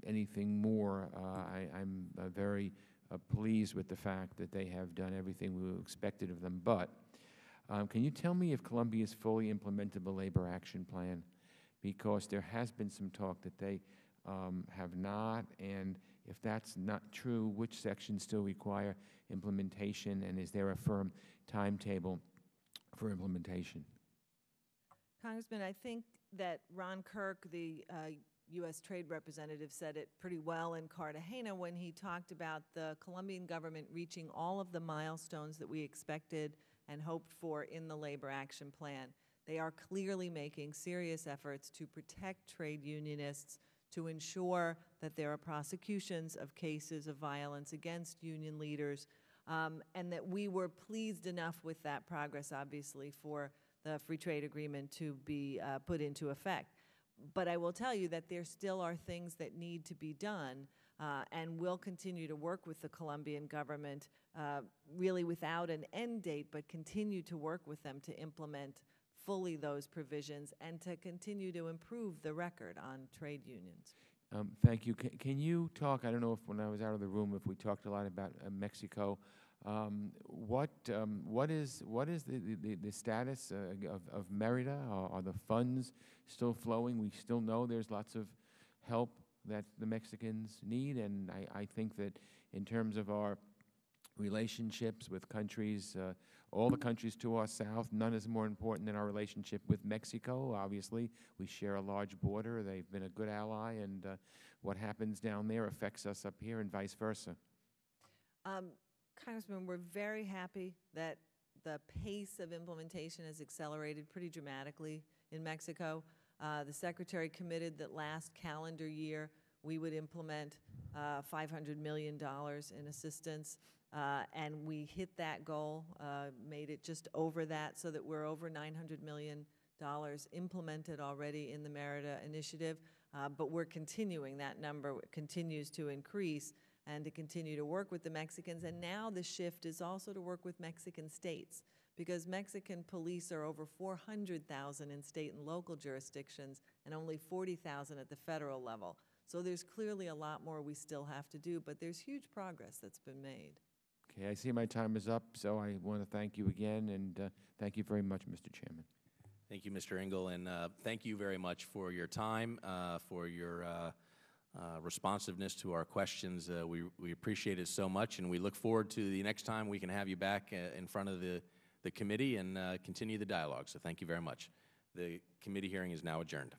anything more. I'm very pleased with the fact that they have done everything we expected of them. But can you tell me if Colombia has fully implemented the labor action plan? Because there has been some talk that they have not, and if that's not true, which sections still require implementation, and is there a firm timetable for implementation? Congressman, I think that Ron Kirk, the U.S. Trade Representative, said it pretty well in Cartagena when he talked about the Colombian government reaching all of the milestones that we expected and hoped for in the Labor Action Plan. They are clearly making serious efforts to protect trade unionists, to ensure that there are prosecutions of cases of violence against union leaders, and that we were pleased enough with that progress, obviously, for the free trade agreement to be put into effect. But I will tell you that there still are things that need to be done, and we'll continue to work with the Colombian government, really without an end date, but continue to work with them to implement fully those provisions and to continue to improve the record on trade unions. Thank you. Can you talk, I don't know if when I was out of the room, if we talked a lot about Mexico, what is the status of Merida? Are the funds still flowing? We still know there's lots of help that the Mexicans need, and I think that in terms of our relationships with countries, all the countries to our south, none is more important than our relationship with Mexico. Obviously, we share a large border. They've been a good ally, and what happens down there affects us up here and vice versa. Congressman, we're very happy that the pace of implementation has accelerated pretty dramatically in Mexico. The Secretary committed that last calendar year we would implement $500 million in assistance, and we hit that goal, made it just over that, so that we're over $900 million implemented already in the Merida Initiative, but we're continuing. That number continues to increase, and to continue to work with the Mexicans. And now the shift is also to work with Mexican states, because Mexican police are over 400,000 in state and local jurisdictions and only 40,000 at the federal level. So there's clearly a lot more we still have to do, but there's huge progress that's been made. Okay, I see my time is up, so I want to thank you again, and thank you very much, Mr. Chairman. Thank you, Mr. Engel, and thank you very much for your time, for your responsiveness to our questions. We appreciate it so much, and we look forward to the next time we can have you back in front of the committee and continue the dialogue. So thank you very much. The committee hearing is now adjourned.